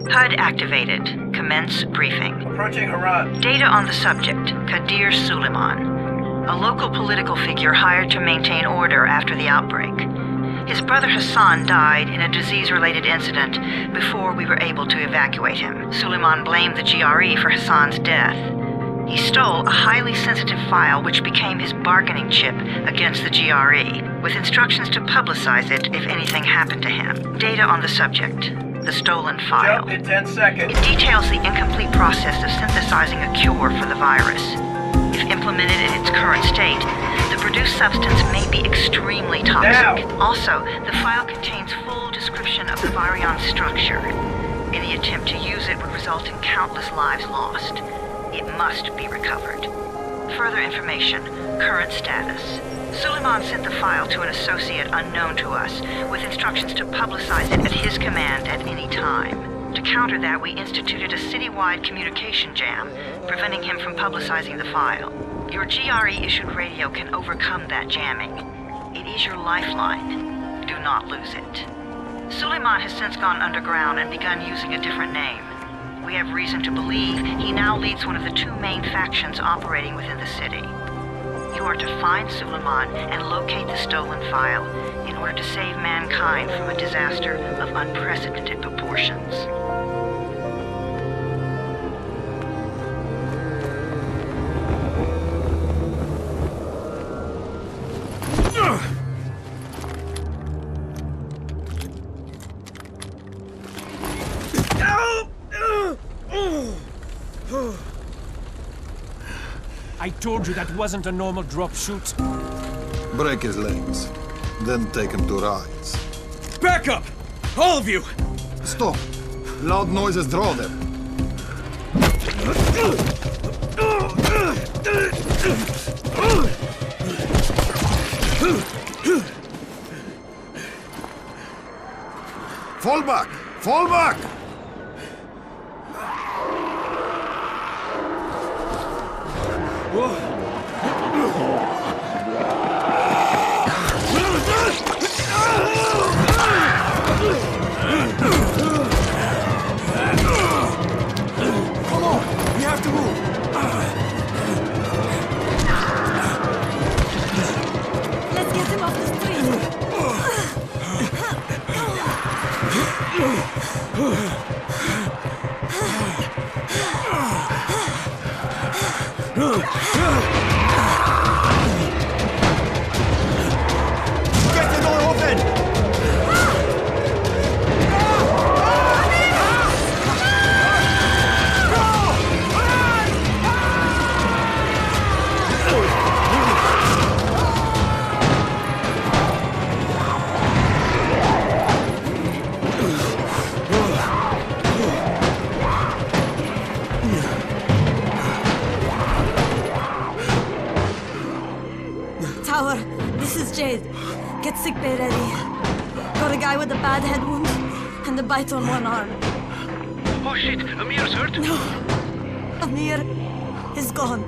HUD activated. Commence briefing. Approaching Haran. Data on the subject, Kadir Suleiman. A local political figure hired to maintain order after the outbreak. His brother Hassan died in a disease-related incident before we were able to evacuate him. Suleiman blamed the GRE for Hassan's death. He stole a highly sensitive file which became his bargaining chip against the GRE, with instructions to publicize it if anything happened to him. Data on the subject, the stolen file. Jump in 10 seconds. It details the incomplete process of synthesizing a cure for the virus. If implemented in its current state, the produced substance may be extremely toxic. Now. Also, the file contains full description of the virion's structure. Any attempt to use it would result in countless lives lost. It must be recovered. Further information, current status. Suleiman sent the file to an associate unknown to us, with instructions to publicize it at his command at any time. To counter that, we instituted a citywide communication jam, preventing him from publicizing the file. Your GRE-issued radio can overcome that jamming. It is your lifeline. Do not lose it. Suleiman has since gone underground and begun using a different name. We have reason to believe he now leads one of the two main factions operating within the city. You are to find Suleiman and locate the stolen file in order to save mankind from a disaster of unprecedented proportions. I told you that wasn't a normal drop shoot. Break his legs, then take him to rides. Back up! All of you! Stop! Loud noises draw them. Fall back! Fall back! Come on! We have to move! Let's get him off the street. Get the door open! Tower, this is Jade. Get sickbay ready. Got a guy with a bad head wound and a bite on one arm. Oh shit, Amir's hurt? Amir is gone.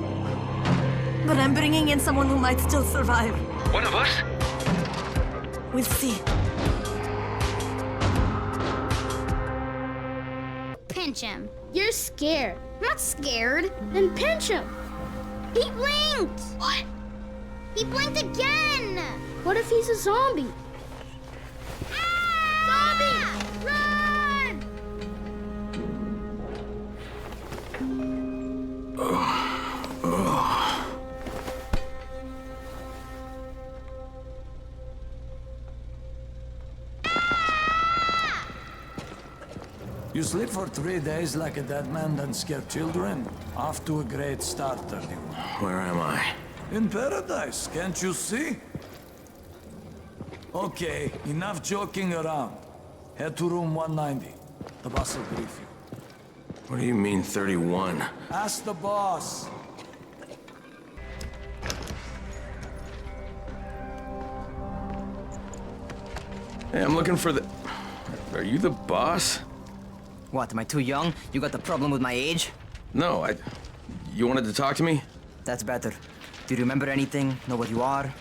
But I'm bringing in someone who might still survive. One of us? We'll see. Pinch him. You're scared. I'm not scared. Then pinch him. He blinked. What? He blinked again. What if he's a zombie? Zombie! Run! You sleep for 3 days like a dead man, then scare children? Off to a great start, 31. Where am I? In paradise, can't you see? Okay, enough joking around. Head to room 190. The boss will brief you. What do you mean, 31? Ask the boss. Hey, I'm looking for the... Are you the boss? What, am I too young? You got the problem with my age? No, You wanted to talk to me? That's better. Do you remember anything? Know what you are?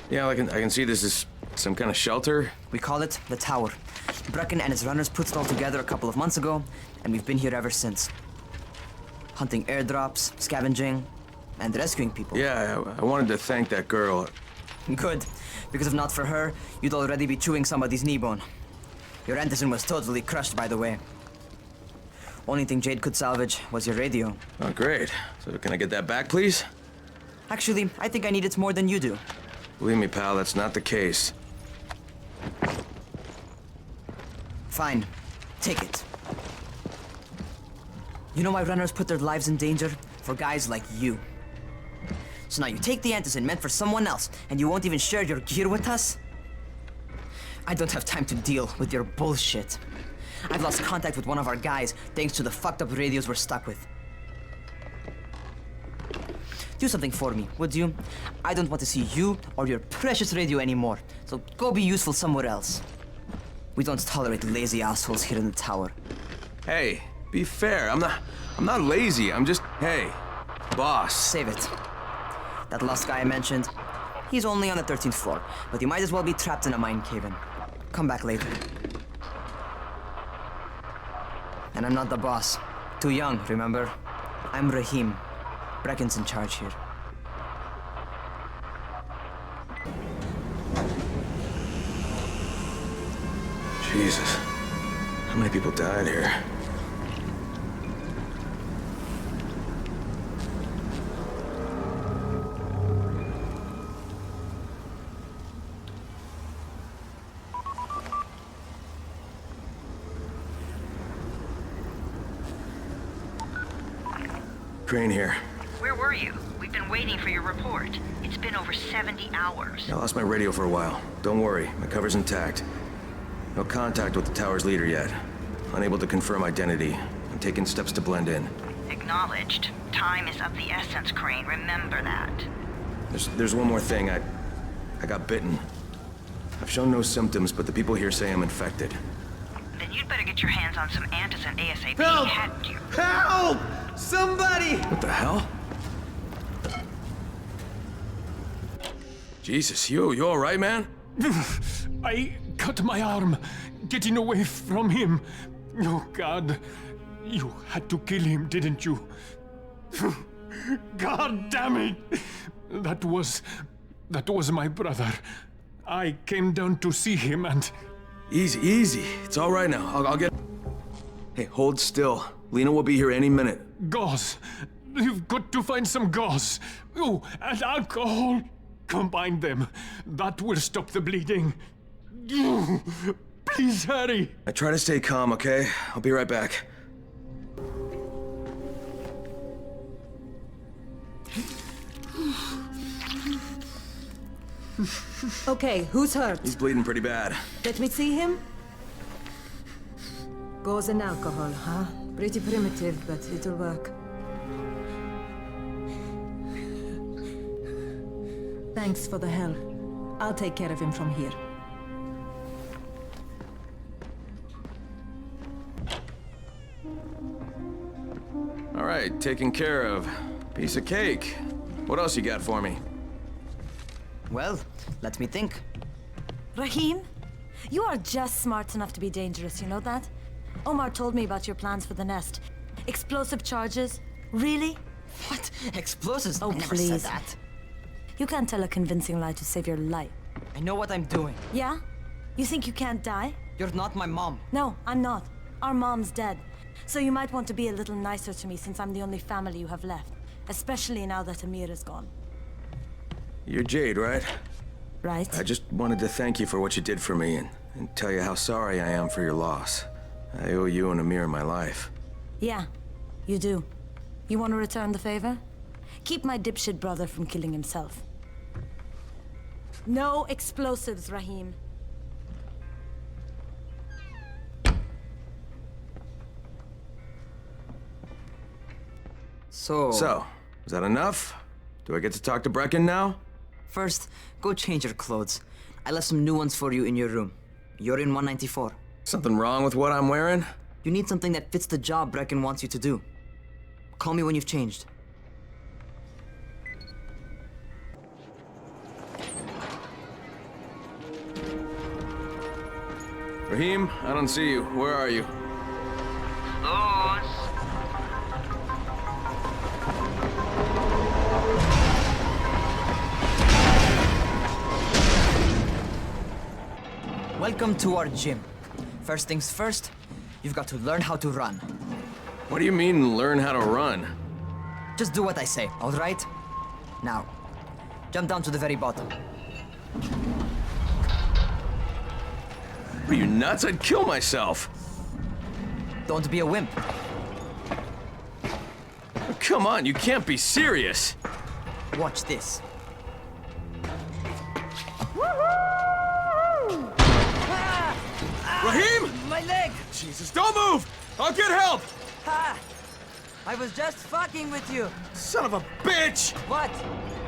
Yeah, I can see this is some kind of shelter. We call it the Tower. Brecken and his runners put it all together a couple of months ago, and we've been here ever since. Hunting airdrops, scavenging, and rescuing people. Yeah, I wanted to thank that girl. Good, because if not for her, you'd already be chewing somebody's knee bone. Your Anderson was totally crushed, by the way. Only thing Jade could salvage was your radio. Oh, great. So can I get that back, please? Actually, I think I need it more than you do. Believe me, pal, that's not the case. Fine. Take it. You know why runners put their lives in danger? For guys like you. So now you take the Anderson meant for someone else, and you won't even share your gear with us? I don't have time to deal with your bullshit. I've lost contact with one of our guys thanks to the fucked up radios we're stuck with. Do something for me, would you? I don't want to see you or your precious radio anymore, so go be useful somewhere else. We don't tolerate lazy assholes here in the tower. Hey, be fair. I'm not lazy. I'm just, hey, boss. Save it. That last guy I mentioned, he's only on the 13th floor, but he might as well be trapped in a mine cave-in. Come back later. And I'm not the boss. Too young, remember? I'm Rahim. Brecken's in charge here. Jesus. How many people died here? Crane here. Where were you? We've been waiting for your report. It's been over 70 hours. I lost my radio for a while. Don't worry, my cover's intact. No contact with the tower's leader yet. Unable to confirm identity. I'm taking steps to blend in. Acknowledged. Time is of the essence, Crane. Remember that. There's one more thing. I got bitten. I've shown no symptoms, but the people here say I'm infected. Then you'd better get your hands on some antizin ASAP. Help! Hadn't you? Help! Somebody! What the hell? Jesus, you all right, man? I cut my arm, getting away from him. Oh, God. You had to kill him, didn't you? God damn it! That was my brother. I came down to see him and... Easy. It's all right now. I'll get... Hey, hold still. Lena will be here any minute. Gauze. You've got to find some gauze. Oh, and alcohol. Combine them. That will stop the bleeding. Please hurry. I try to stay calm, okay? I'll be right back. Okay, who's hurt? He's bleeding pretty bad. Let me see him. Gauze and alcohol, huh? Pretty primitive, but it'll work. Thanks for the help. I'll take care of him from here. All right, taken care of. Piece of cake. What else you got for me? Well, let me think. Rahim, you are just smart enough to be dangerous, you know that? Omar told me about your plans for the nest. Explosive charges? Really? What? Explosives? Oh, I never please. said that. You can't tell a convincing lie to save your life. I know what I'm doing. Yeah? You think you can't die? You're not my mom. No, I'm not. Our mom's dead. So you might want to be a little nicer to me since I'm the only family you have left. Especially now that Amir is gone. You're Jade, right? Right? I just wanted to thank you for what you did for me and tell you how sorry I am for your loss. I owe you and Amir my life. Yeah, you do. You want to return the favor? Keep my dipshit brother from killing himself. No explosives, Rahim. So, is that enough? Do I get to talk to Brecken now? first, go change your clothes. I left some new ones for you in your room. You're in 194. Something wrong with what I'm wearing? You need something that fits the job Brecken wants you to do. Call me when you've changed. Raheem, I don't see you. Where are you? Luz. Welcome to our gym. First things first, you've got to learn how to run. What do you mean, learn how to run? Just do what I say, all right? Now, jump down to the very bottom. Are you nuts? I'd kill myself. Don't be a wimp. Come on, you can't be serious. Watch this. Raheem! My leg! Jesus, don't move! I'll get help! Ha! I was just fucking with you. Son of a bitch! What?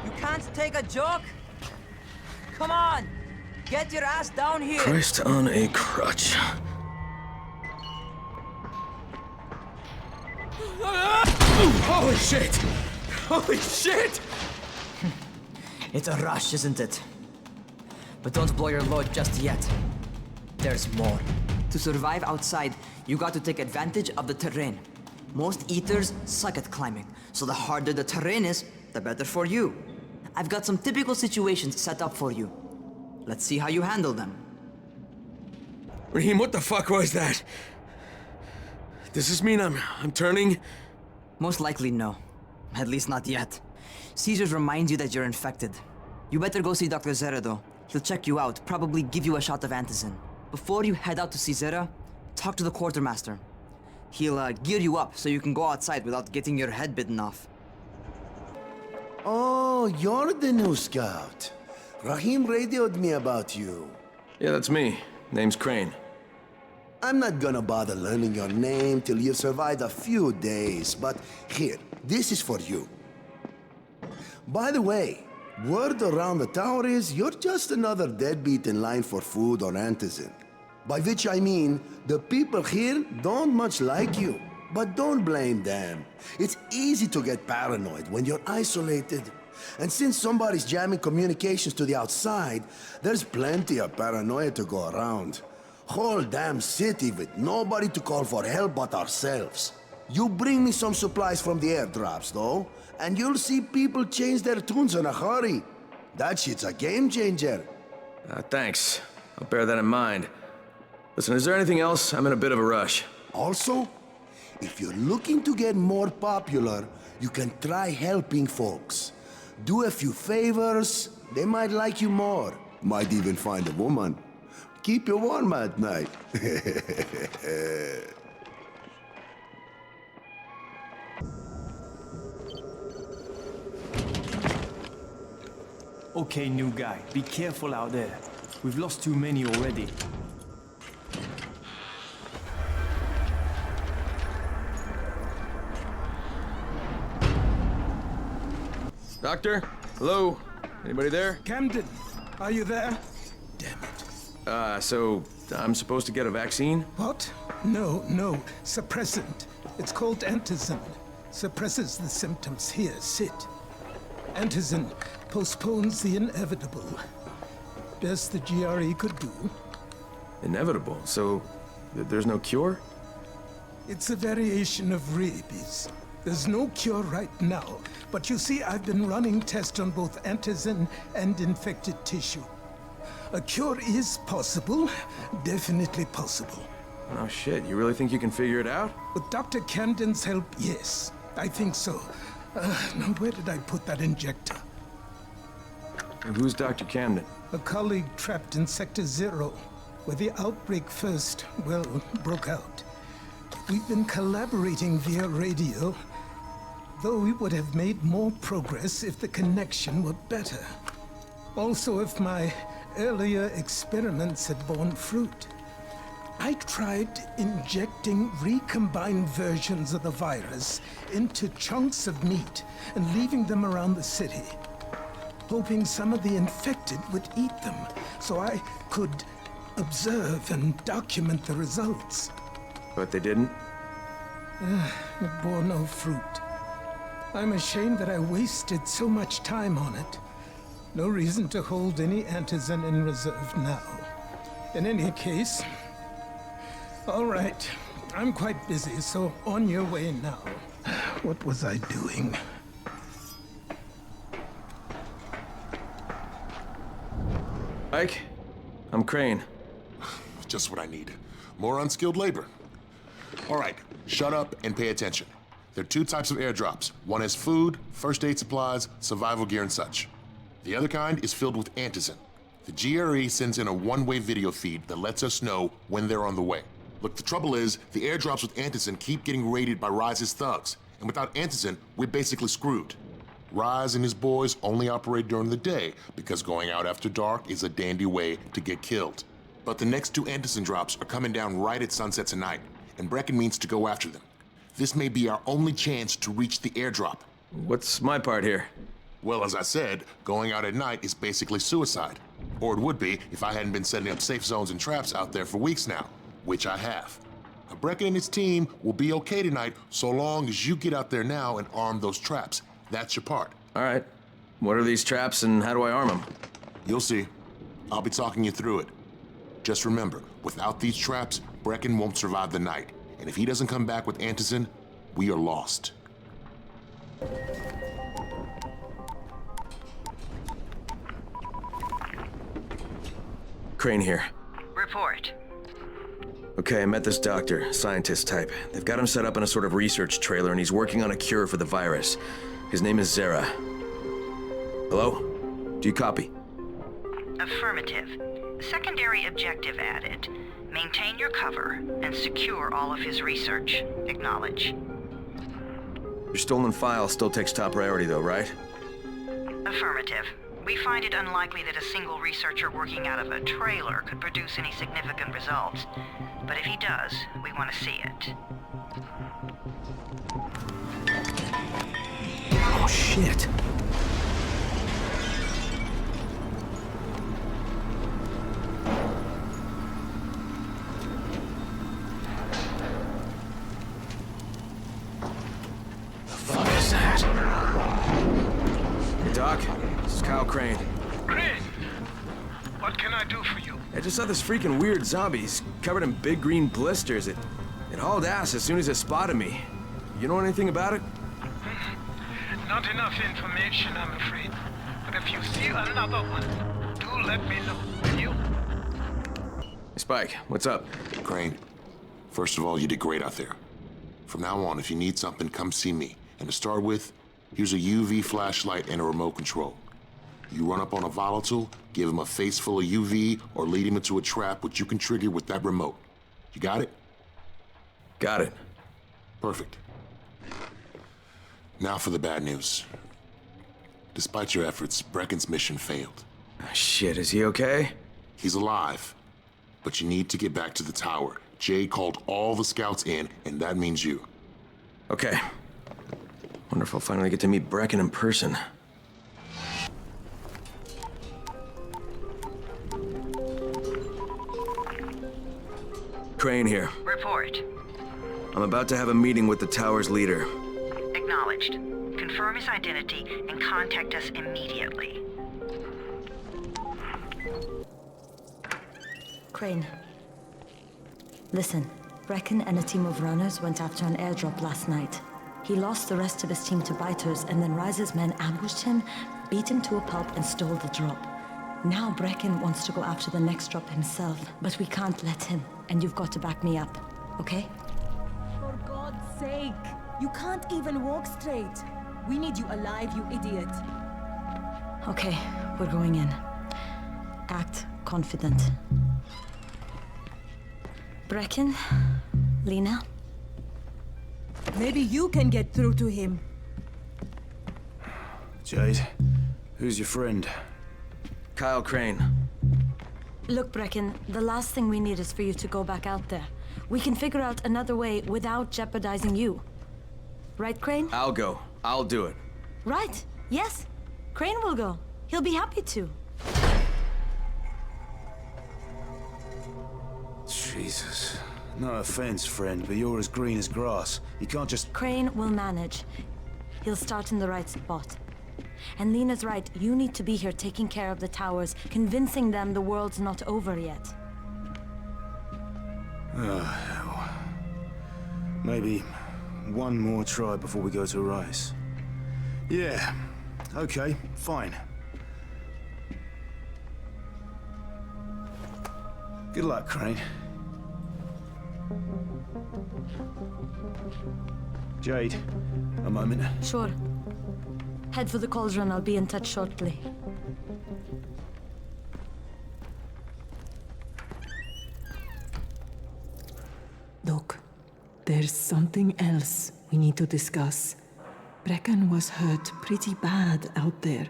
You can't take a joke? Come on! Get your ass down here! Christ on a crutch. Holy shit! Holy shit! It's a rush, isn't it? But don't blow your load just yet. There's more. To survive outside, you got to take advantage of the terrain. Most eaters suck at climbing, so the harder the terrain is, the better for you. I've got some typical situations set up for you. Let's see how you handle them. Raheem, what the fuck was that? Does this mean I'm turning? Most likely no. At least not yet. Caesar reminds you that you're infected. You better go see Dr. Zera though. He'll check you out, probably give you a shot of antizin. Before you head out to see Zera, talk to the quartermaster. He'll gear you up so you can go outside without getting your head bitten off. Oh, you're the new scout. Raheem radioed me about you. Yeah, that's me. Name's Crane. I'm not gonna bother learning your name till you've survived a few days, but here, this is for you. By the way, word around the tower is you're just another deadbeat in line for food or antizin. By which I mean, the people here don't much like you. But don't blame them. It's easy to get paranoid when you're isolated. And since somebody's jamming communications to the outside, there's plenty of paranoia to go around. Whole damn city with nobody to call for help but ourselves. You bring me some supplies from the airdrops, though, and you'll see people change their tunes in a hurry. That shit's a game changer. Thanks. I'll bear that in mind. Listen, is there anything else? I'm in a bit of a rush. Also, if you're looking to get more popular, you can try helping folks. Do a few favors, they might like you more. Might even find a woman. Keep you warm at night. Okay, new guy, be careful out there. We've lost too many already. Doctor? Hello? Anybody there? Camden, are you there? Damn it. So I'm supposed to get a vaccine? What? No. Suppressant. It's called antizin. Suppresses the symptoms. Here, sit. Antizin postpones the inevitable. Best the GRE could do. Inevitable? So there's no cure? It's a variation of rabies. There's no cure right now, but you see, I've been running tests on both antizin and infected tissue. A cure is possible, definitely possible. Oh shit, you really think you can figure it out? With Dr. Camden's help, yes, I think so. Now where did I put that injector? And who's Dr. Camden? A colleague trapped in Sector 0, where the outbreak first, broke out. We've been collaborating via radio, though we would have made more progress if the connection were better. Also, if my earlier experiments had borne fruit. I tried injecting recombined versions of the virus into chunks of meat and leaving them around the city, hoping some of the infected would eat them so I could observe and document the results. But they didn't? It bore no fruit. I'm ashamed that I wasted so much time on it. No reason to hold any antizin in reserve now. In any case, All right. I'm quite busy, so on your way now. What was I doing? Ike, I'm Crane. Just what I need. More unskilled labor. All right, shut up and pay attention. There are two types of airdrops. One has food, first aid supplies, survival gear, and such. The other kind is filled with antizin. The GRE sends in a one-way video feed that lets us know when they're on the way. Look, the trouble is, the airdrops with antizin keep getting raided by Rise's thugs, and without antizin, we're basically screwed. Rise and his boys only operate during the day because going out after dark is a dandy way to get killed. But the next two antizin drops are coming down right at sunset tonight, and Brecken means to go after them. This may be our only chance to reach the airdrop. What's my part here? Well, as I said, going out at night is basically suicide. Or it would be if I hadn't been setting up safe zones and traps out there for weeks now, which I have. Now, Brecken and his team will be okay tonight so long as you get out there now and arm those traps. That's your part. All right. What are these traps and how do I arm them? You'll see. I'll be talking you through it. Just remember, without these traps, Brecken won't survive the night. And if he doesn't come back with antizin, we are lost. Crane here. Report. Okay, I met this doctor, scientist type. They've got him set up in a sort of research trailer and he's working on a cure for the virus. His name is Zera. Hello? Do you copy? Affirmative. Secondary objective added. Maintain your cover and secure all of his research. Acknowledge. Your stolen file still takes top priority though, right? Affirmative. We find it unlikely that a single researcher working out of a trailer could produce any significant results. But if he does, we want to see it. Oh, shit. The fuck is that? Hey, Doc. This is Kyle Crane. Crane! What can I do for you? I just saw this freaking weird zombie. He's covered in big green blisters. It hauled ass as soon as it spotted me. You know anything about it? Not enough information, I'm afraid. But if you see another one, do let me know, will you? Hey, Spike, what's up? Crane, first of all, you did great out there. From now on, if you need something, come see me. And to start with, here's a UV flashlight and a remote control. You run up on a volatile, give him a face full of UV, or lead him into a trap which you can trigger with that remote. You got it? Got it. Perfect. Now for the bad news. Despite your efforts, Brecken's mission failed. Shit, is he okay? He's alive, but you need to get back to the tower. Jay called all the scouts in, and that means you. Okay. Wonder if I'll finally get to meet Brecken in person. Crane here. Report. I'm about to have a meeting with the tower's leader. Acknowledged. Confirm his identity and contact us immediately. Crane. Listen, Brecken and a team of runners went after an airdrop last night. He lost the rest of his team to biters, and then Rise's men ambushed him, beat him to a pulp, and stole the drop. Now Brecken wants to go after the next drop himself, but we can't let him, and you've got to back me up, okay? For God's sake! You can't even walk straight. We need you alive, you idiot. Okay, we're going in. Act confident. Brecken, Lena. Maybe you can get through to him. Jade, who's your friend? Kyle Crane. Look, Brecken, the last thing we need is for you to go back out there. We can figure out another way without jeopardizing you. Right, Crane? I'll go. I'll do it. Right. Yes. Crane will go. He'll be happy to. Jesus. No offense, friend, but you're as green as grass. You can't just... Crane will manage. He'll start in the right spot. And Lena's right. You need to be here taking care of the towers, convincing them the world's not over yet. Maybe one more try before we go to Rise. Yeah, okay, fine. Good luck, Crane. Jade, a moment. Sure. Head for the cauldron. I'll be in touch shortly. Look, there's something else we need to discuss. Brecken was hurt pretty bad out there.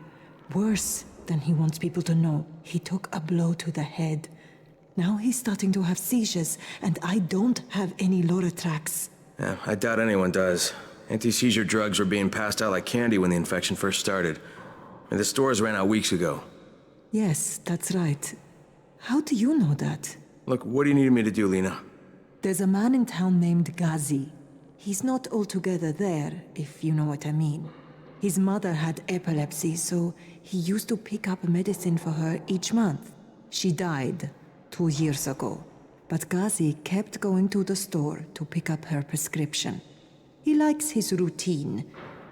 Worse than he wants people to know. He took a blow to the head. Now he's starting to have seizures, and I don't have any Loratrax. Yeah, I doubt anyone does. Anti-seizure drugs were being passed out like candy when the infection first started. And the stores ran out weeks ago. Yes, that's right. How do you know that? Look, what do you need me to do, Lena? There's a man in town named Ghazi. He's not altogether there, if you know what I mean. His mother had epilepsy, so he used to pick up medicine for her each month. She died 2 years ago, but Ghazi kept going to the store to pick up her prescription. He likes his routine,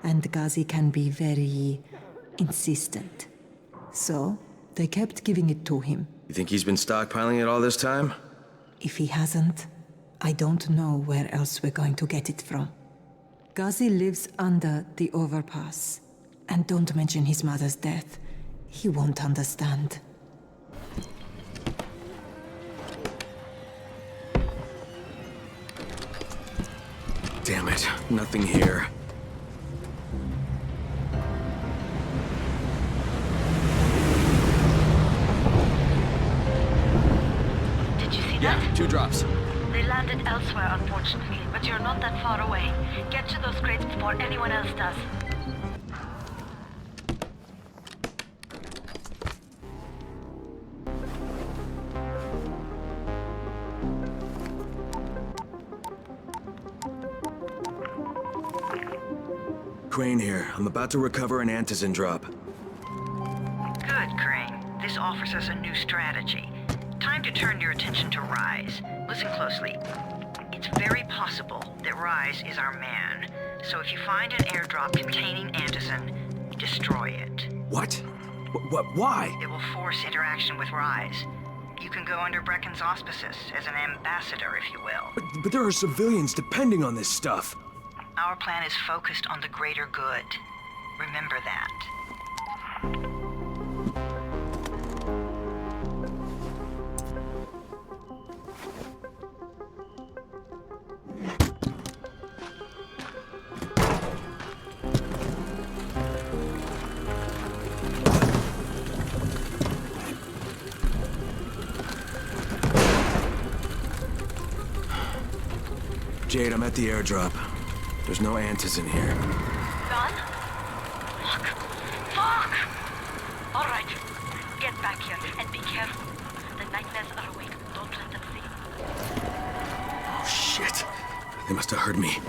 and Ghazi can be very insistent. So, they kept giving it to him. You think he's been stockpiling it all this time? If he hasn't, I don't know where else we're going to get it from. Ghazi lives under the overpass. And don't mention his mother's death. He won't understand. Damn it, nothing here. Did you see Yeah, that? 2 drops. They landed elsewhere, unfortunately, but you're not that far away. Get to those crates before anyone else does. Crane here. I'm about to recover an antizin drop. Good, Crane. This offers us a new strategy. Time to turn your attention to Rise. Listen closely. It's very possible that Rise is our man. So if you find an airdrop containing antizin, destroy it. What? What? Why? It will force interaction with Rise. You can go under Brecken's auspices as an ambassador, if you will. But there are civilians depending on this stuff. Our plan is focused on the greater good. Remember that. Jade, I'm at the airdrop. There's no antizin here. Gone? Fuck. Fuck! All right. Get back here and be careful. The nightmares are awake. Don't let them see. Oh, shit. They must have heard me.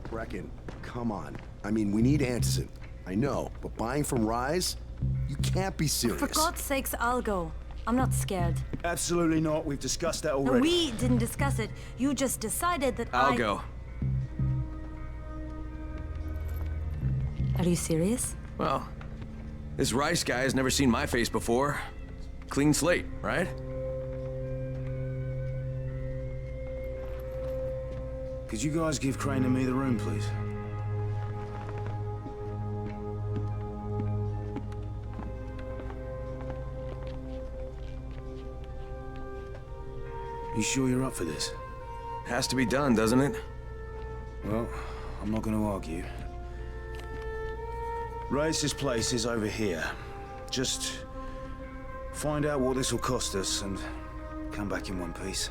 Brecken, come on. I mean, we need antizin. I know, but buying from Rise? You can't be serious. For God's sakes, I'll go. I'm not scared. Absolutely not. We've discussed that No, already. we didn't discuss it. You just decided that I'll go. Are you serious? Well, this Rice guy has never seen my face before. Clean slate, right? Could you guys give Crane and me the room, please? You sure you're up for this? Has to be done, doesn't it? Well, I'm not going to argue. Race's place is over here. Just find out what this will cost us and come back in one piece.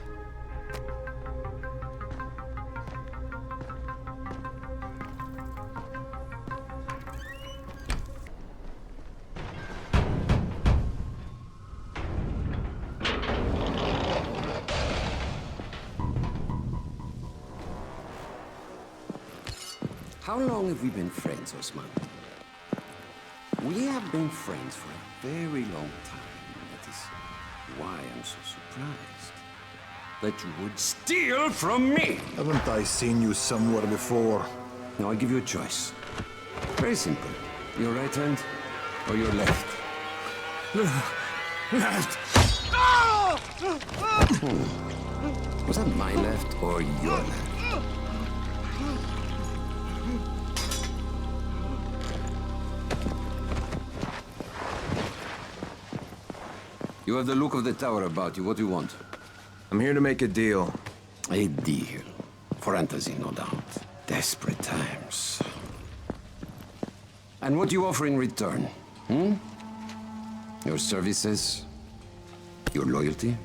How long have we been friends, Osman? We have been friends for a very long time. That is why I'm so surprised that you would steal from me. Haven't I seen you somewhere before? Now I give you a choice. Very simple. Your right hand or your left? Left. Was that my left or your left? You have the look of the tower about you. What do you want? I'm here to make a deal. A deal. For Antazin, no doubt. Desperate times. And what do you offer in return? Your services? Your loyalty?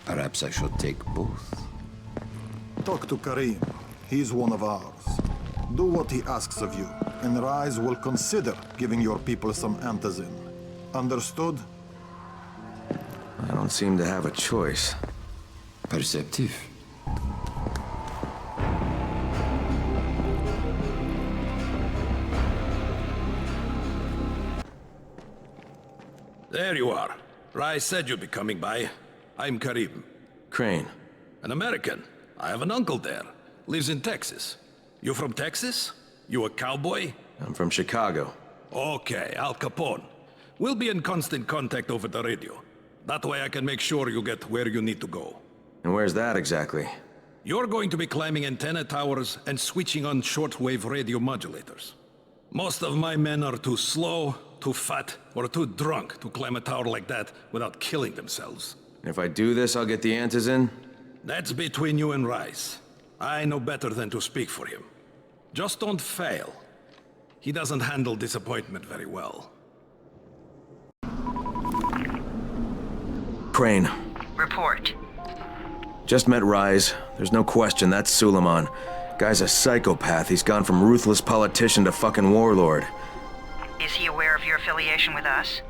Perhaps I should take both. Talk to Karim. He's one of ours. Do what he asks of you, and Rise will consider giving your people some antizin. Understood? I don't seem to have a choice. Perceptive. There you are. Rai said you'd be coming by. I'm Karim. Crane. An American. I have an uncle there. Lives in Texas. You from Texas? You a cowboy? I'm from Chicago. Okay, Al Capone. We'll be in constant contact over the radio. That way I can make sure you get where you need to go. And where's that exactly? You're going to be climbing antenna towers and switching on shortwave radio modulators. Most of my men are too slow, too fat, or too drunk to climb a tower like that without killing themselves. And if I do this, I'll get the antizin? That's between you and Rice. I know better than to speak for him. Just don't fail. He doesn't handle disappointment very well. Crane. Report. Just met Rise. There's no question that's Suleiman. Guy's a psychopath. He's gone from ruthless politician to fucking warlord. Is he aware of your affiliation with us?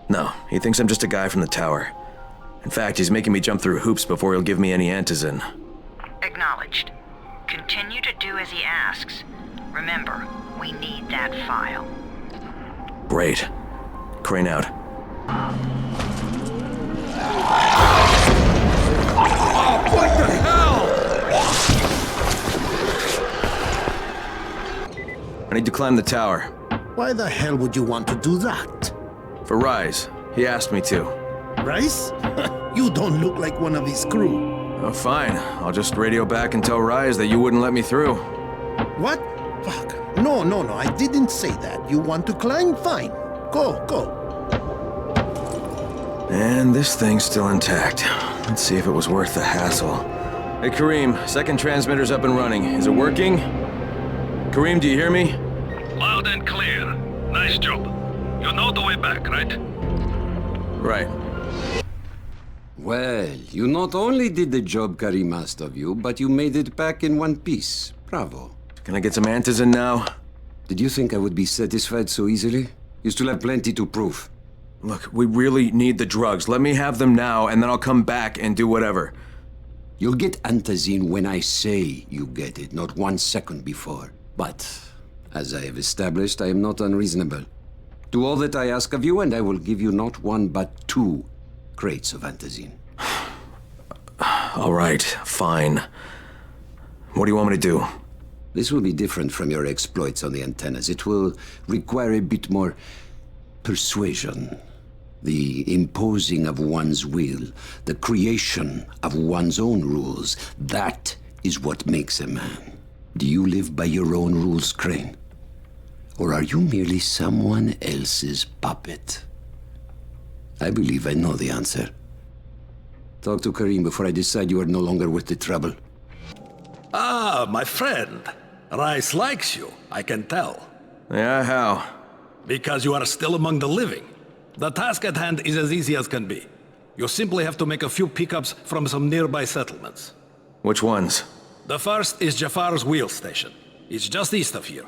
No, he thinks I'm just a guy from the tower. In fact, he's making me jump through hoops before he'll give me any antizin. Acknowledged. Continue to do as he asks. Remember, we need that file. Great. Crane out. Oh, what the hell? I need to climb the tower. Why the hell would you want to do that? For Rise. He asked me to. Rice? You don't look like one of his crew. Oh, fine. I'll just radio back and tell Rise that you wouldn't let me through. What? Fuck. No, I didn't say that. You want to climb? Fine. Go. And this thing's still intact. Let's see if it was worth the hassle. Hey, Karim, second transmitter's up and running. Is it working? Karim, do you hear me? Loud and clear. Nice job. You know the way back, right? Right. Well, you not only did the job Karim asked of you, but you made it back in one piece. Bravo. Can I get some antizin now? Did you think I would be satisfied so easily? You still have plenty to prove. Look, we really need the drugs. Let me have them now, and then I'll come back and do whatever. You'll get antazin when I say you get it, not 1 second before. But, as I have established, I am not unreasonable. Do all that I ask of you, and I will give you not 1 but 2 crates of antazin. All right, fine. What do you want me to do? This will be different from your exploits on the antennas. It will require a bit more persuasion. The imposing of one's will, the creation of one's own rules. That is what makes a man. Do you live by your own rules, Crane? Or are you merely someone else's puppet? I believe I know the answer. Talk to Karim before I decide you are no longer worth the trouble. Ah, my friend. Rice likes you, I can tell. Yeah, how? Because you are still among the living. The task at hand is as easy as can be. You simply have to make a few pickups from some nearby settlements. Which ones? The first is Jafar's wheel station. It's just east of here.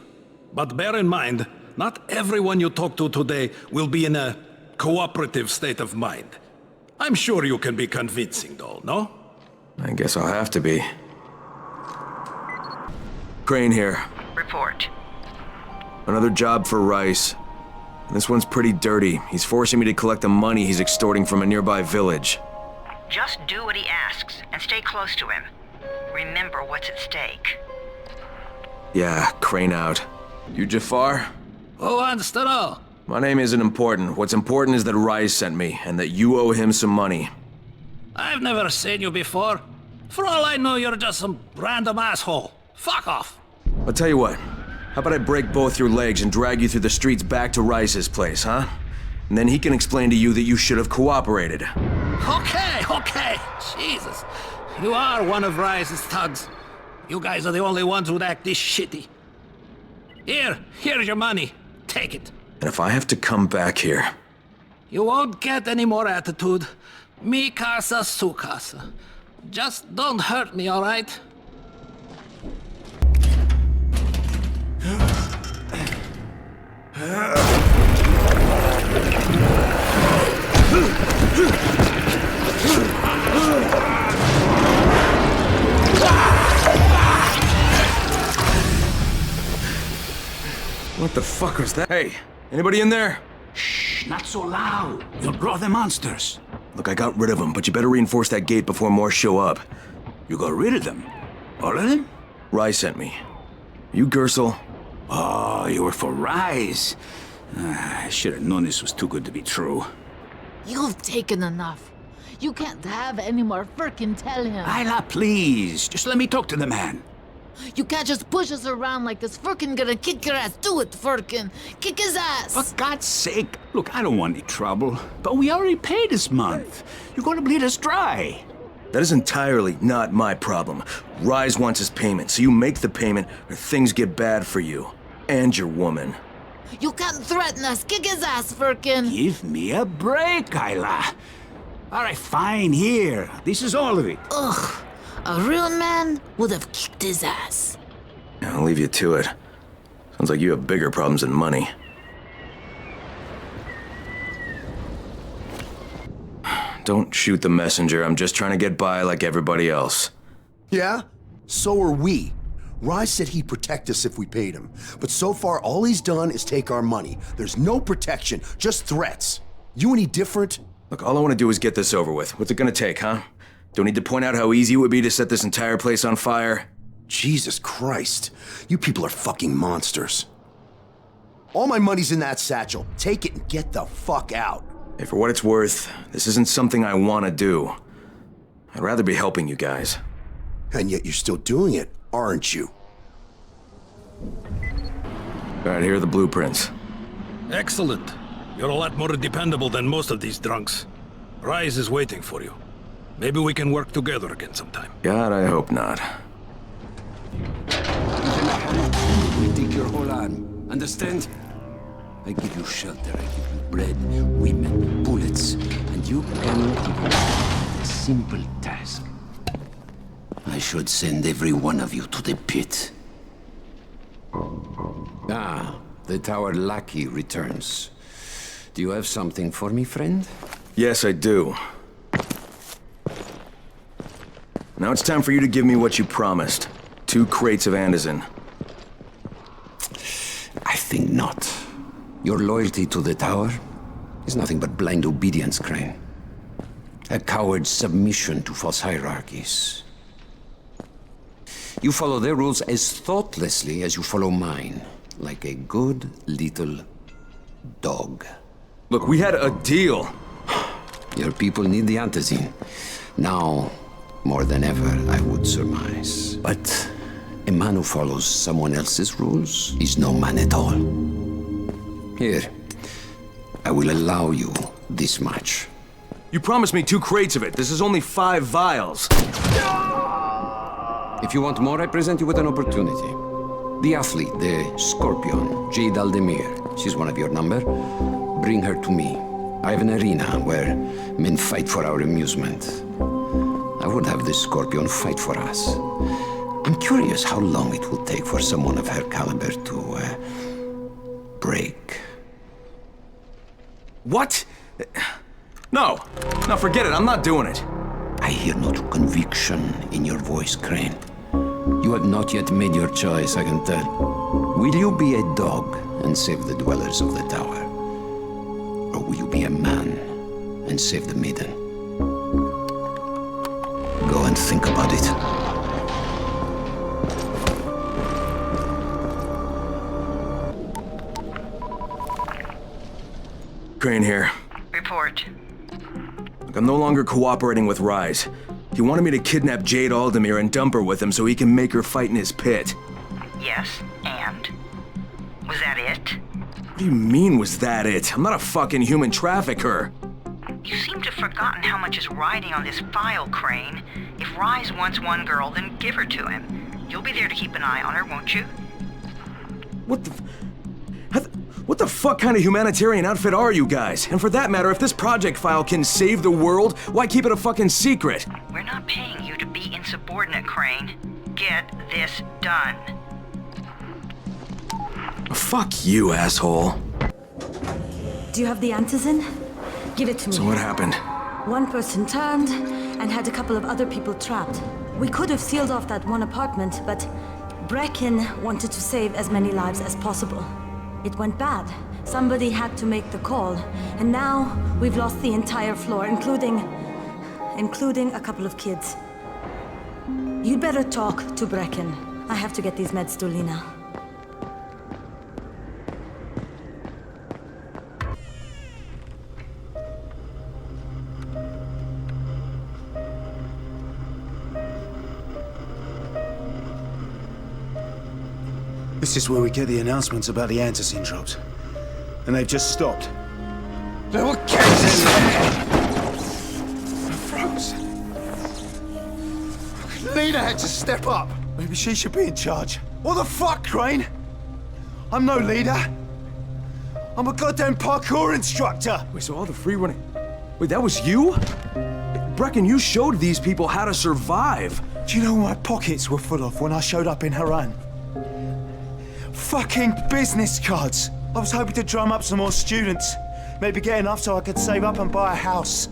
But bear in mind, not everyone you talk to today will be in a cooperative state of mind. I'm sure you can be convincing, though, no? I guess I'll have to be. Crane here. Report. Another job for Rice. This one's pretty dirty. He's forcing me to collect the money he's extorting from a nearby village. Just do what he asks, and stay close to him. Remember what's at stake. Yeah, crane out. You Jafar? Who wants to know? My name isn't important. What's important is that Rise sent me, and that you owe him some money. I've never seen you before. For all I know, you're just some random asshole. Fuck off. I'll tell you what. How about I break both your legs and drag you through the streets back to Rice's place, huh? And then he can explain to you that you should have cooperated. Okay. Jesus. You are one of Rise's thugs. You guys are the only ones who'd act this shitty. Here's your money. Take it. And if I have to come back here... You won't get any more attitude. Mi casa, su casa. Just don't hurt me, all right? What the fuck was that? Hey, anybody in there? Shh, not so loud. You'll draw the monsters. Look, I got rid of them, but you better reinforce that gate before more show up. You got rid of them? All of them? Rise sent me. You Gersel? Oh, you were for Rise. I should have known this was too good to be true. You've taken enough. You can't have any more. Frickin' tell him. Isla, please. Just let me talk to the man. You can't just push us around like this. Frickin' gonna kick your ass. Do it, Frickin'. Kick his ass. For God's sake. Look, I don't want any trouble. But we already paid this month. You're gonna bleed us dry. That is entirely not my problem. Rise wants his payment, so you make the payment or things get bad for you. And your woman. You can't threaten us. Kick his ass, Frickin'. Give me a break, Isla. All right, fine, here. This is all of it. Ugh. A real man would have kicked his ass. I'll leave you to it. Sounds like you have bigger problems than money. Don't shoot the messenger. I'm just trying to get by like everybody else. Yeah? So are we. Rise said he'd protect us if we paid him. But so far, all he's done is take our money. There's no protection, just threats. You any different? Look, all I want to do is get this over with. What's it gonna take, huh? Don't need to point out how easy it would be to set this entire place on fire? Jesus Christ. You people are fucking monsters. All my money's in that satchel. Take it and get the fuck out. Hey, for what it's worth, this isn't something I want to do. I'd rather be helping you guys. And yet you're still doing it, aren't you? All right, here are the blueprints. Excellent. You're a lot more dependable than most of these drunks. Rise is waiting for you. Maybe we can work together again sometime. God, I hope not. We take your whole arm. Understand? I give you shelter, I give you bread, women, bullets, and you can a simple task. I should send every one of you to the pit. Ah, the tower lackey returns. Do you have something for me, friend? Yes, I do. Now it's time for you to give me what you promised. 2 crates of Anderson. I think not. Your loyalty to the tower is nothing but blind obedience, Crane. A coward's submission to false hierarchies. You follow their rules as thoughtlessly as you follow mine, like a good little dog. Look, we had a deal. Your people need the antizin. Now, more than ever, I would surmise. But a man who follows someone else's rules is no man at all. Here, I will allow you this much. You promised me 2 crates of it. This is only 5 vials. If you want more, I present you with an opportunity. The athlete, the Scorpion, Jade Aldemir. She's one of your number. Bring her to me. I have an arena where men fight for our amusement. I would have the Scorpion fight for us. I'm curious how long it will take for someone of her caliber to, break. What? No, forget it. I'm not doing it. I hear no true conviction in your voice, Crane. You have not yet made your choice, I can tell. Will you be a dog and save the dwellers of the tower? Or will you be a man and save the maiden? Go and think about it. Crane here. Report. Look, I'm no longer cooperating with Rise. He wanted me to kidnap Jade Aldemir and dump her with him so he can make her fight in his pit. Yes, and? Was that it? What do you mean, was that it? I'm not a fucking human trafficker. You seem to have forgotten how much is riding on this file, Crane. If Rise wants one girl, then give her to him. You'll be there to keep an eye on her, won't you? What the fuck kind of humanitarian outfit are you guys? And for that matter, if this project file can save the world, why keep it a fucking secret? We're not paying you to be insubordinate, Crane. Get this done. Fuck you, asshole. Do you have the antizin? Give it to me. So what happened? One person turned and had a couple of other people trapped. We could have sealed off that one apartment, but Brecken wanted to save as many lives as possible. It went bad. Somebody had to make the call, and now we've lost the entire floor, including a couple of kids. You'd better talk to Brecken. I have to get these meds to Lena. This is where we get the announcements about the antizin drops. And they've just stopped. There were kids in there! Froze. Lena had to step up. Maybe she should be in charge. What the fuck, Crane? I'm no leader. I'm a goddamn parkour instructor. Wait, so all the free running... Wait, that was you? Brecken, you showed these people how to survive. Do you know what my pockets were full of when I showed up in Haran? Fucking business cards. I was hoping to drum up some more students. Maybe get enough so I could save up and buy a house.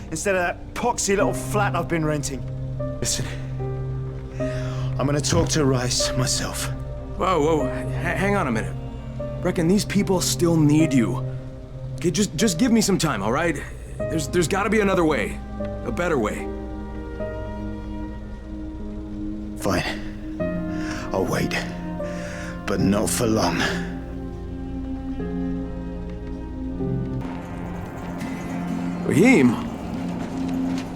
Instead of that poxy little flat I've been renting. Listen, I'm gonna talk to Rice myself. Whoa, hang on a minute. Brecken, these people still need you. Okay, just give me some time, all right? There's gotta be another way. A better way. Fine. I'll wait. But not for long. Raheem?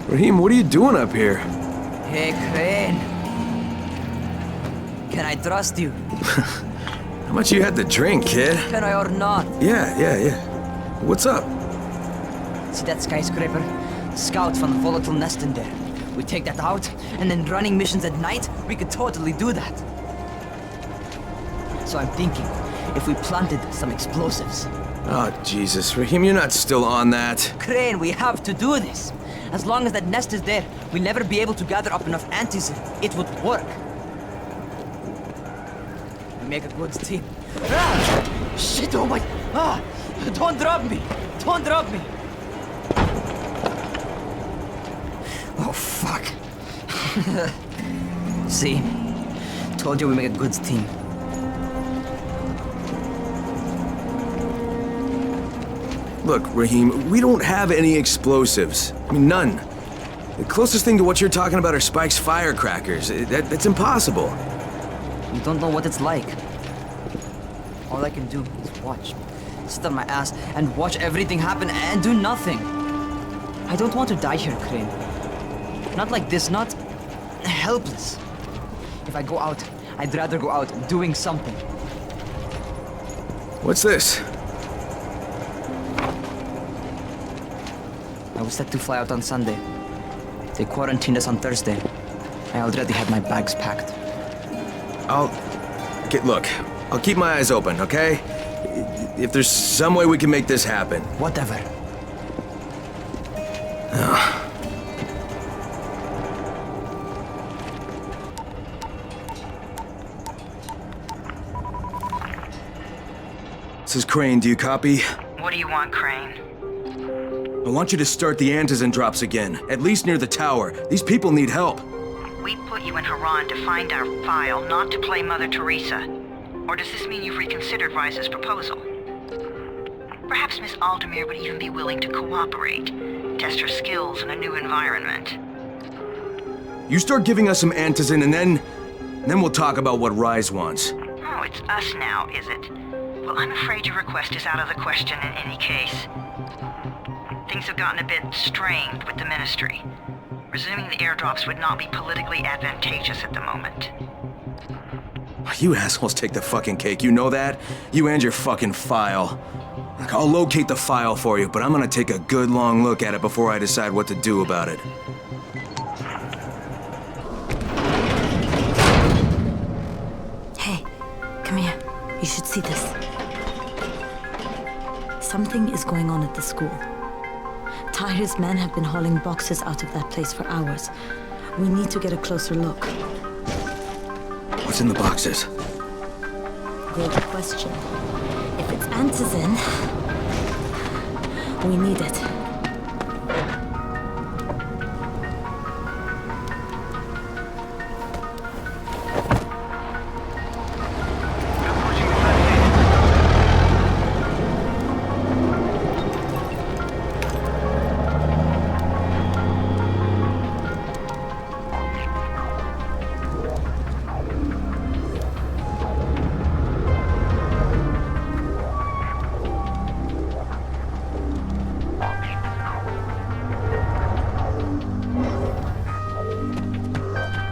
Raheem, what are you doing up here? Hey, Crane. Can I trust you? How much you had to drink, kid? Can I or not? Yeah. What's up? See that skyscraper? Scouts from the volatile nest in there. We take that out, and then running missions at night, we could totally do that. So I'm thinking, if we planted some explosives. Oh, Jesus. Raheem, you're not still on that. Crane, we have to do this. As long as that nest is there, we'll never be able to gather up enough antizin. It would work. We make a good team. Ah! Shit, oh my... Ah! Don't drop me! Don't drop me! Oh, fuck. See? Told you we make a good team. Look, Raheem, we don't have any explosives. I mean, none. The closest thing to what you're talking about are Spike's firecrackers. That's impossible. You don't know what it's like. All I can do is watch. Sit on my ass and watch everything happen and do nothing. I don't want to die here, Crane. Not like this, not helpless. If I go out, I'd rather go out doing something. What's this? I was set to fly out on Sunday. They quarantined us on Thursday. I already had my bags packed. Look, I'll keep my eyes open, okay? If there's some way we can make this happen. Whatever. This is Crane, do you copy? What do you want, Crane? I want you to start the antizin drops again, at least near the tower. These people need help. We put you in Haran to find our file, not to play Mother Teresa. Or does this mean you've reconsidered Rise's proposal? Perhaps Miss Aldemir would even be willing to cooperate, test her skills in a new environment. You start giving us some antizin and then we'll talk about what Rise wants. Oh, it's us now, is it? Well, I'm afraid your request is out of the question in any case. Things have gotten a bit strained with the Ministry. Resuming the airdrops would not be politically advantageous at the moment. You assholes take the fucking cake, you know that? You and your fucking file. Look, I'll locate the file for you, but I'm gonna take a good long look at it before I decide what to do about it. Hey, come here. You should see this. Something is going on at the school. Tahir's men have been hauling boxes out of that place for hours. We need to get a closer look. What's in the boxes? Good question. If it's antizin, we need it.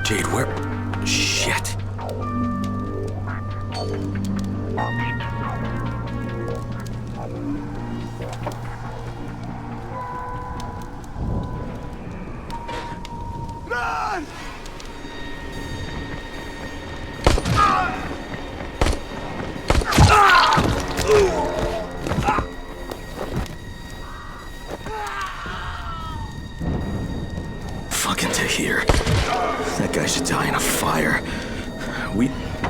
Jade, where? Shit. Run! Fucking Tahir. That guy should die in a fire.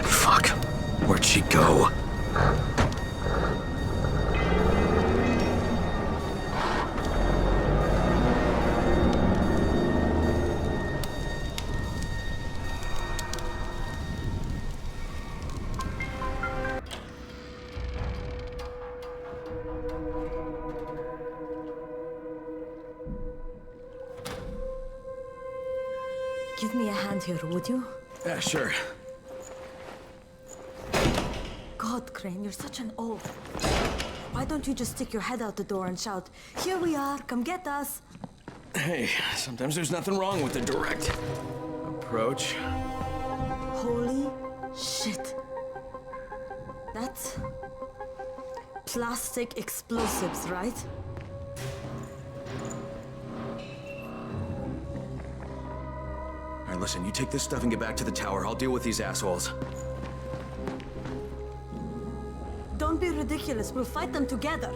Fuck. Where'd she go? Give me a hand here, would you? Yeah, sure. God, Crane, you're such an oaf. Why don't you just stick your head out the door and shout, "Here we are, come get us"? Hey, sometimes there's nothing wrong with a direct approach. Holy shit. That's plastic explosives, right? All right, listen, you take this stuff and get back to the tower. I'll deal with these assholes. Don't be ridiculous. We'll fight them together.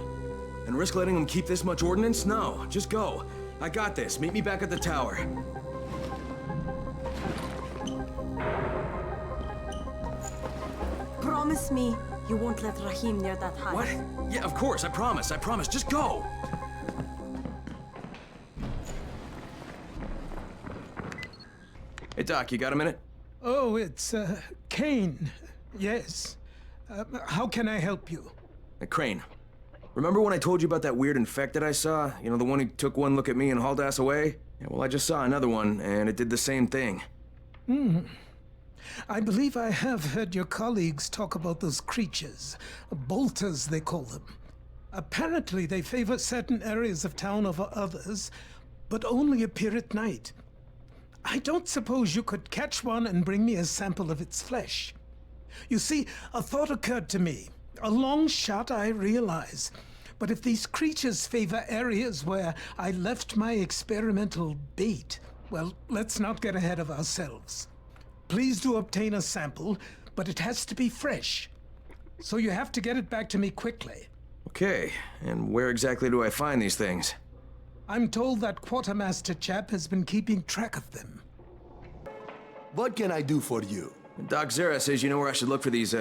And risk letting them keep this much ordnance? No, just go. I got this. Meet me back at the tower. Promise me you won't let Rahim near that hive. What? Yeah, of course. I promise. I promise. Just go. Hey, Doc, you got a minute? Oh, it's, Kane. Yes. How can I help you? Hey, Crane. Remember when I told you about that weird infected I saw? You know, the one who took one look at me and hauled ass away? Yeah, well, I just saw another one, and it did the same thing. I believe I have heard your colleagues talk about those creatures. Bolters, they call them. Apparently, they favor certain areas of town over others, but only appear at night. I don't suppose you could catch one and bring me a sample of its flesh. You see, a thought occurred to me. A long shot, I realize. But if these creatures favor areas where I left my experimental bait, well, let's not get ahead of ourselves. Please do obtain a sample, but it has to be fresh. So you have to get it back to me quickly. Okay, and where exactly do I find these things? I'm told that quartermaster chap has been keeping track of them. What can I do for you? Doc Zera says you know where I should look for these,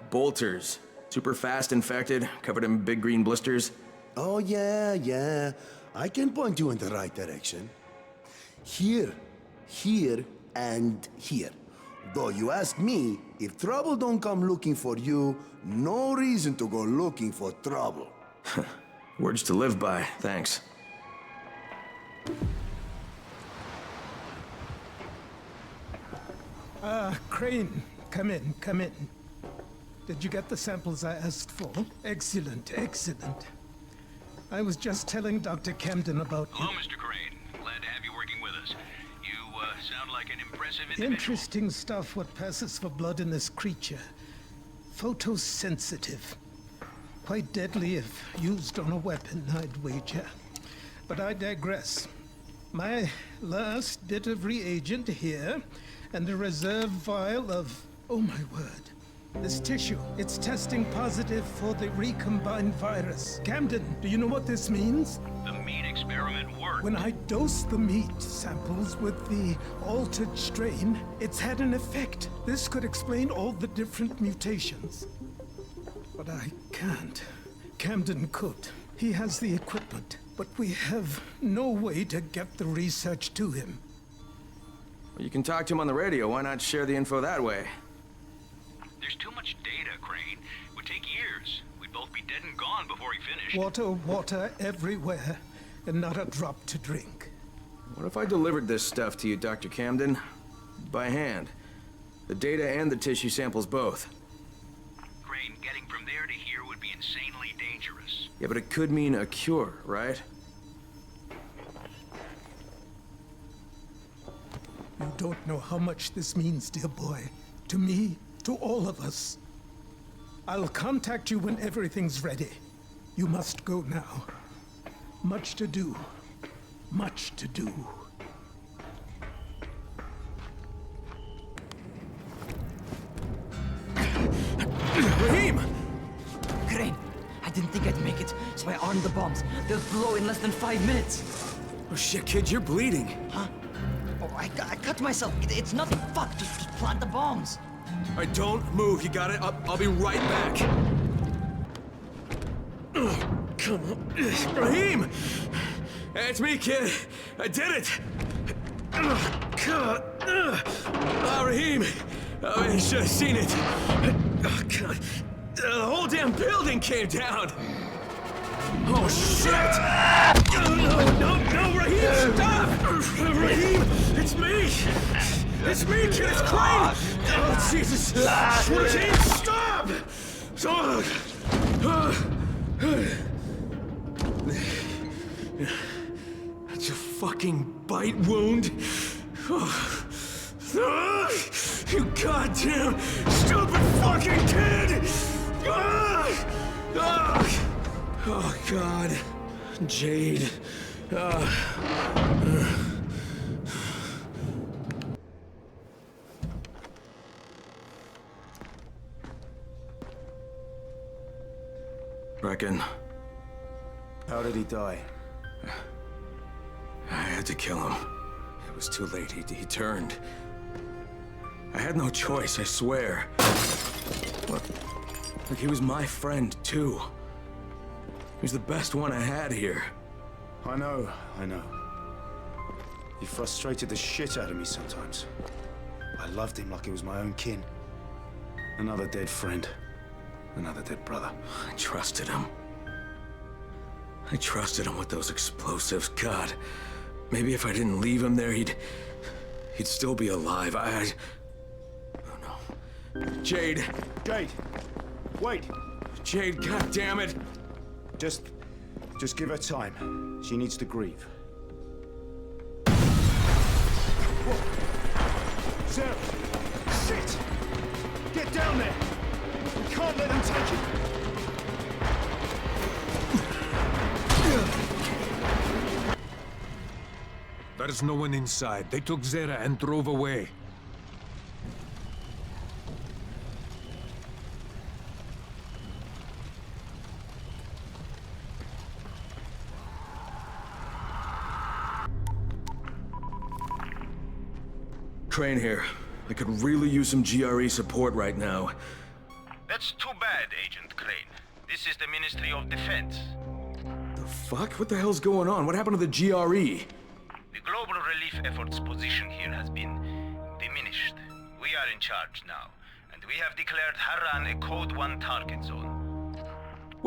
bolters. Super fast infected, covered in big green blisters. Oh, yeah. I can point you in the right direction. Here, and here. Though you ask me, if trouble don't come looking for you, no reason to go looking for trouble. Words to live by, thanks. Crane, come in, come in. Did you get the samples I asked for? Excellent, excellent. I was just telling Dr. Camden about Hello, Mr. Crane. Glad to have you working with us. You sound like an impressive individual. Interesting stuff, what passes for blood in this creature. Photosensitive. Quite deadly if used on a weapon, I'd wager. But I digress. My last bit of reagent here, and a reserve vial of... oh my word. This tissue, it's testing positive for the recombined virus. Camden, do you know what this means? The meat experiment worked. When I dose the meat samples with the altered strain, it's had an effect. This could explain all the different mutations. But I can't. Camden could. He has the equipment, but we have no way to get the research to him. Well, you can talk to him on the radio. Why not share the info that way? There's too much data, Crane. It would take years. We'd both be dead and gone before he finished. Water, water everywhere, and not a drop to drink. What if I delivered this stuff to you, Dr. Camden? By hand. The data and the tissue samples both. Crane, getting from there to here would be insanely dangerous. Yeah, but it could mean a cure, right? You don't know how much this means, dear boy. To me, to all of us. I'll contact you when everything's ready. You must go now. Much to do. Much to do. Raheem! Crane, I didn't think I'd make it, so I armed the bombs. They'll blow in less than 5 minutes. Oh shit, kid, you're bleeding. Huh? Oh, I cut myself. It's nothing. Fuck, just plant the bombs. All right, don't move. You got it? I'll be right back. Come on. Raheem! Hey, it's me, kid. I did it! God. Raheem! Oh, you should have seen it. Oh, God. The whole damn building came down! Oh, shit! No, Raheem, stop! Raheem, it's me! It's me, kid, it's Crane! Oh, Jesus! Raheem, stop! It's a fucking bite wound. You goddamn stupid fucking kid! Oh, God. Jade. Reckon. How did he die? I had to kill him. It was too late. He turned. I had no choice, I swear. Look, he was my friend, too. He was the best one I had here. I know. He frustrated the shit out of me sometimes. I loved him like he was my own kin. Another dead friend. Another dead brother. I trusted him. I trusted him with those explosives. God, maybe if I didn't leave him there, he'd still be alive. Oh no. Jade! Wait! Jade, God damn it! Just give her time. She needs to grieve. Whoa. Sarah! Shit! Get down there! We can't let them take it! There's no one inside. They took Zera and drove away. Crane here. I could really use some GRE support right now. That's too bad, Agent Crane. This is the Ministry of Defense. The fuck? What the hell's going on? What happened to the GRE? The global relief effort's position here has been diminished. We are in charge now, and we have declared Harran a Code 1 target zone.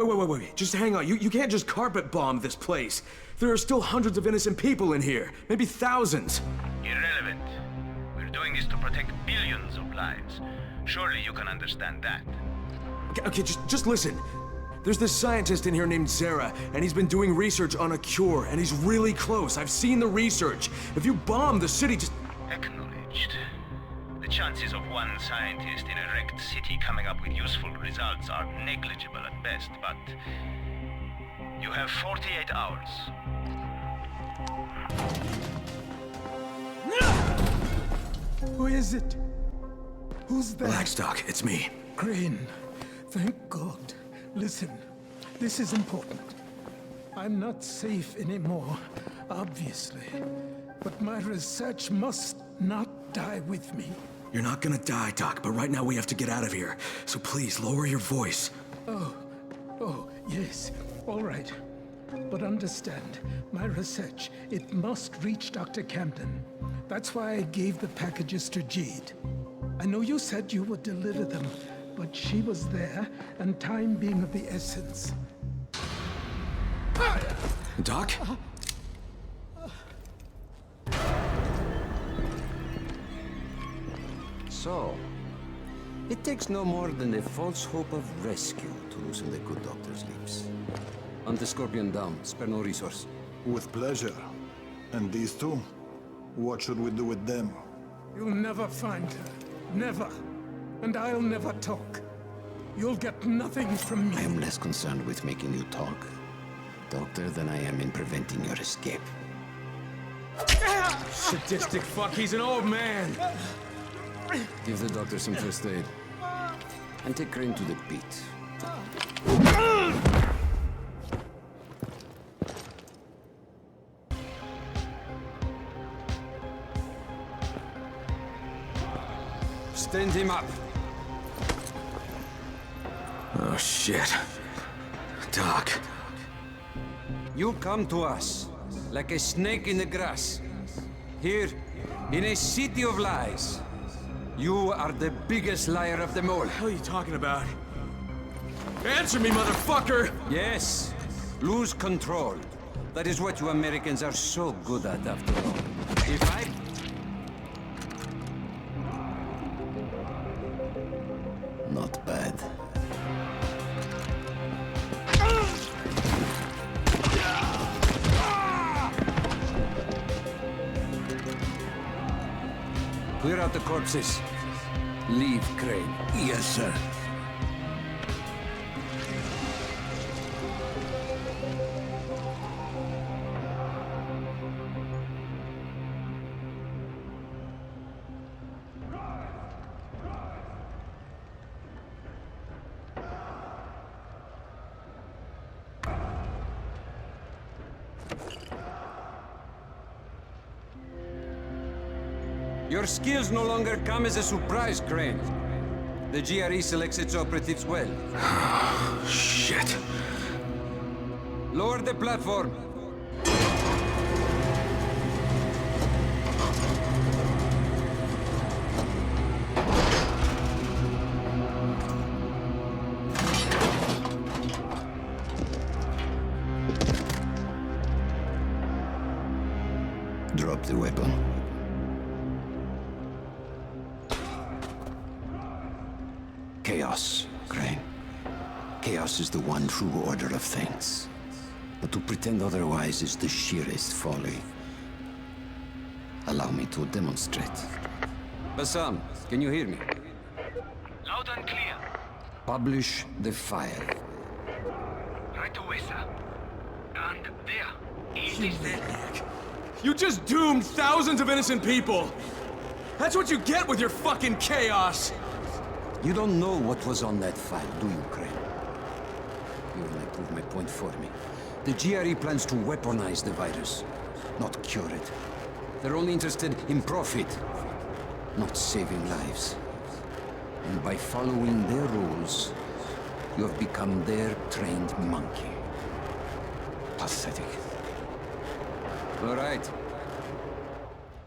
Wait. Just hang on. You can't just carpet bomb this place. There are still hundreds of innocent people in here. Maybe thousands. Irrelevant. We're doing this to protect billions of lives. Surely you can understand that. Okay, just listen. There's this scientist in here named Zera, and he's been doing research on a cure, and he's really close. I've seen the research. If you bomb the city, just... Acknowledged. The chances of one scientist in a wrecked city coming up with useful results are negligible at best, but... You have 48 hours. Who is it? Who's there? Relax, Doc. It's me. Crane. Thank God. Listen, this is important. I'm not safe anymore, obviously. But my research must not die with me. You're not gonna die, Doc, but right now we have to get out of here. So please, lower your voice. Oh, yes. All right. But understand, my research, it must reach Dr. Camden. That's why I gave the packages to Jade. I know you said you would deliver them, but she was there, and time being of the essence. Doc? So, it takes no more than a false hope of rescue to loosen the good doctor's lips. Hunt the Scorpion down, spare no resource. With pleasure. And these two? What should we do with them? You'll never find her. Never. And I'll never talk. You'll get nothing from me. I am less concerned with making you talk, Doctor, than I am in preventing your escape. Sadistic fuck, he's an old man! Give the doctor some first aid. And take Crane to the pit. Stand him up. Oh, shit. Doc. You come to us like a snake in the grass. Here, in a city of lies. You are the biggest liar of them all. What the hell are you talking about? Answer me, motherfucker! Yes. Lose control. That is what you Americans are so good at, after all. If I... Not bad. Clear out the corpses. Leave, Crane. Yes, sir. Your skills no longer come as a surprise, Crane. The GRE selects its operatives well. Shit. Lower the platform. Drop the weapon. Chaos, Crane. Chaos is the one true order of things. But to pretend otherwise is the sheerest folly. Allow me to demonstrate. Bassam, can you hear me? Loud and clear. Publish the file. Right away, sir. And there. Easy set. You just doomed thousands of innocent people! That's what you get with your fucking chaos! You don't know what was on that file, do you, Crane? You will prove my point for me. The GRE plans to weaponize the virus, not cure it. They're only interested in profit, not saving lives. And by following their rules, you have become their trained monkey. Pathetic. All right.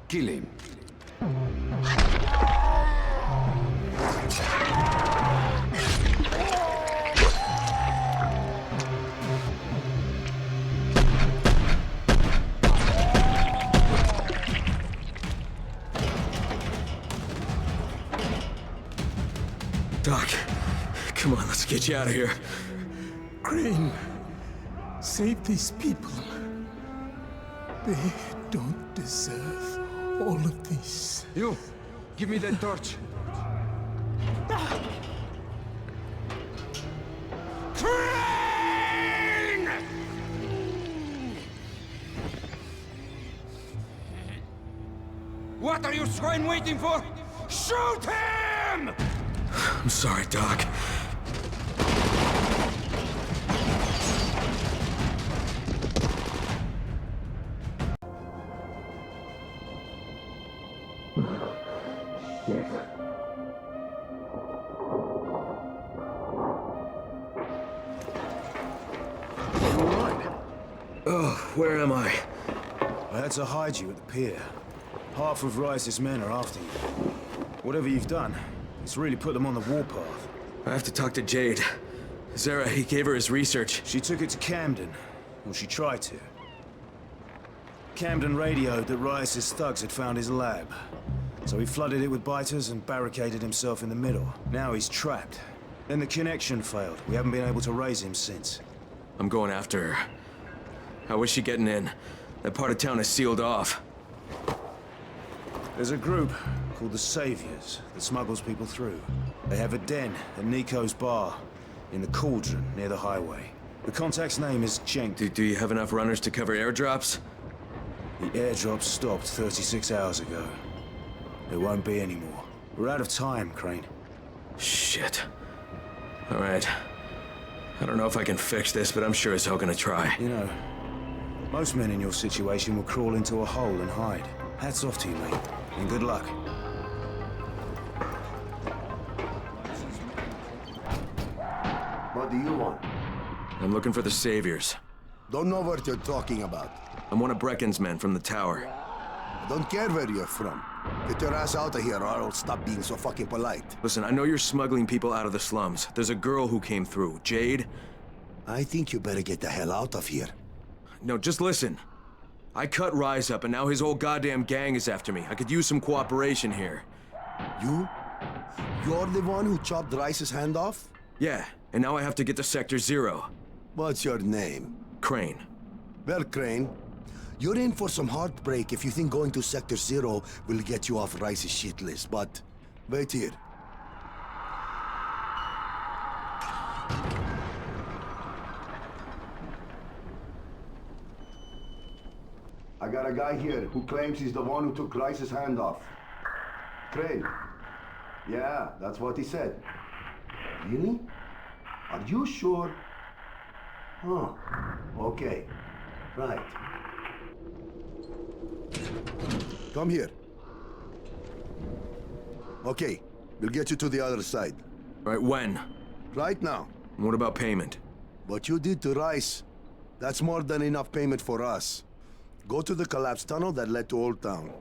Kill him. Let's get you out of here. Crane, save these people. They don't deserve all of this. You, give me that torch. Crane! What are you swine waiting for? Shoot him! I'm sorry, Doc. Oh, where am I? I had to hide you at the pier. Half of Rice's men are after you. Whatever you've done, it's really put them on the warpath. I have to talk to Jade. Zara, he gave her his research. She took it to Camden. Well, she tried to. Camden radioed that Rice's thugs had found his lab. So he flooded it with biters and barricaded himself in the middle. Now he's trapped. Then the connection failed. We haven't been able to raise him since. I'm going after her. How is she getting in? That part of town is sealed off. There's a group called the Saviors that smuggles people through. They have a den at Nico's bar in the Cauldron near the highway. The contact's name is Jenk. Do you have enough runners to cover airdrops? The airdrop stopped 36 hours ago. There won't be any more. We're out of time, Crane. Shit. All right. I don't know if I can fix this, but I'm sure as hell gonna try. You know, most men in your situation will crawl into a hole and hide. Hats off to you, mate, and good luck. What do you want? I'm looking for the Saviors. Don't know what you're talking about. I'm one of Brecken's men from the tower. I don't care where you're from. Get your ass out of here or I'll stop being so fucking polite. Listen, I know you're smuggling people out of the slums. There's a girl who came through, Jade. I think you better get the hell out of here. No, just listen. I cut Rise up and now his whole goddamn gang is after me. I could use some cooperation here. You? You're the one who chopped Rice's hand off? Yeah, and now I have to get to Sector 0. What's your name? Crane. Well, Crane, you're in for some heartbreak if you think going to Sector 0 will get you off Rice's shit list, but wait here. I got a guy here who claims he's the one who took Rice's hand off. Crane. Yeah, that's what he said. Really? Are you sure? Huh. Okay. Right. Come here. Okay, we'll get you to the other side. Right, when? Right now. What about payment? What you did to Rice, that's more than enough payment for us. Go to the collapsed tunnel that led to Old Town.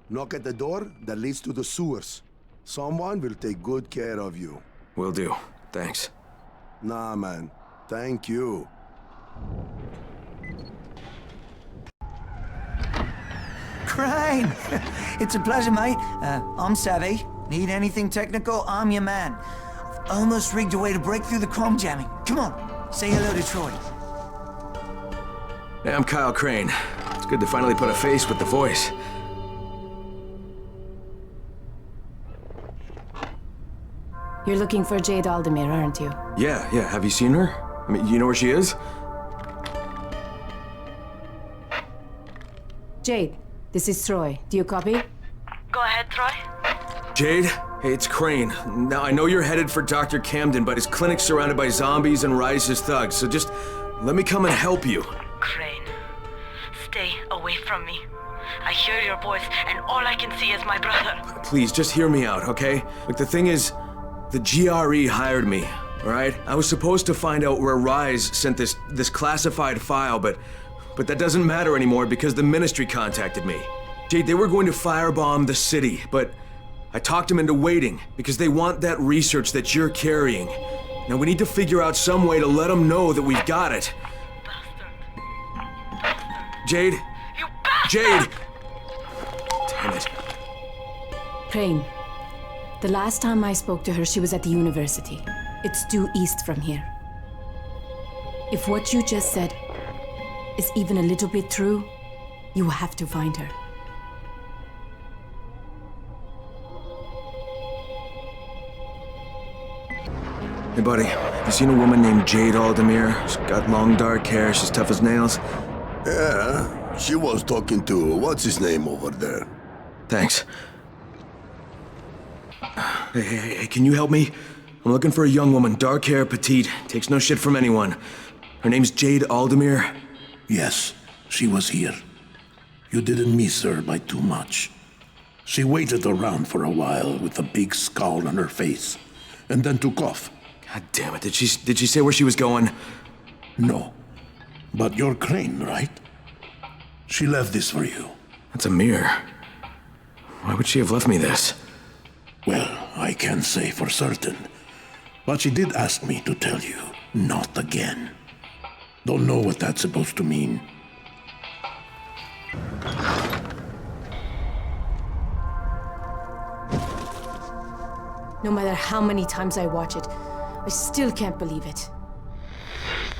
Knock at the door that leads to the sewers. Someone will take good care of you. Will do. Thanks. Nah, man. Thank you. Crane! It's a pleasure, mate. I'm Savvy. Need anything technical, I'm your man. I've almost rigged a way to break through the chrome jamming. Come on, say hello to Troy. Hey, I'm Kyle Crane. It's good to finally put a face with the voice. You're looking for Jade Aldemir, aren't you? Yeah. Have you seen her? I mean, you know where she is? Jade, this is Troy. Do you copy? Go ahead, Troy. Jade? Hey, it's Crane. Now, I know you're headed for Dr. Camden, but his clinic's surrounded by zombies and Rice's thugs, so just let me come and help you. Crane, stay away from me. I hear your voice, and all I can see is my brother. Please, just hear me out, okay? Look, the thing is, the GRE hired me, all right? I was supposed to find out where Rise sent this classified file, but that doesn't matter anymore because the Ministry contacted me. Jade, they were going to firebomb the city, but I talked them into waiting because they want that research that you're carrying. Now we need to figure out some way to let them know that we've got it. Jade? You bastard! Jade! Damn it. Crane, the last time I spoke to her, she was at the university. It's due east from here. If what you just said is even a little bit true, you have to find her. Hey, buddy, have you seen a woman named Jade Aldemir? She's got long dark hair, she's tough as nails. Yeah, she was talking to what's his name over there. Thanks. Hey, can you help me? I'm looking for a young woman, dark hair, petite, takes no shit from anyone. Her name's Jade Aldemir. Yes, she was here. You didn't miss her by too much. She waited around for a while with a big scowl on her face, and then took off. God damn it, did she say where she was going? No. But you're Crane, right? She left this for you. That's a mirror. Why would she have left me this? Well, I can't say for certain. But she did ask me to tell you, not again. Don't know what that's supposed to mean. No matter how many times I watch it, I still can't believe it.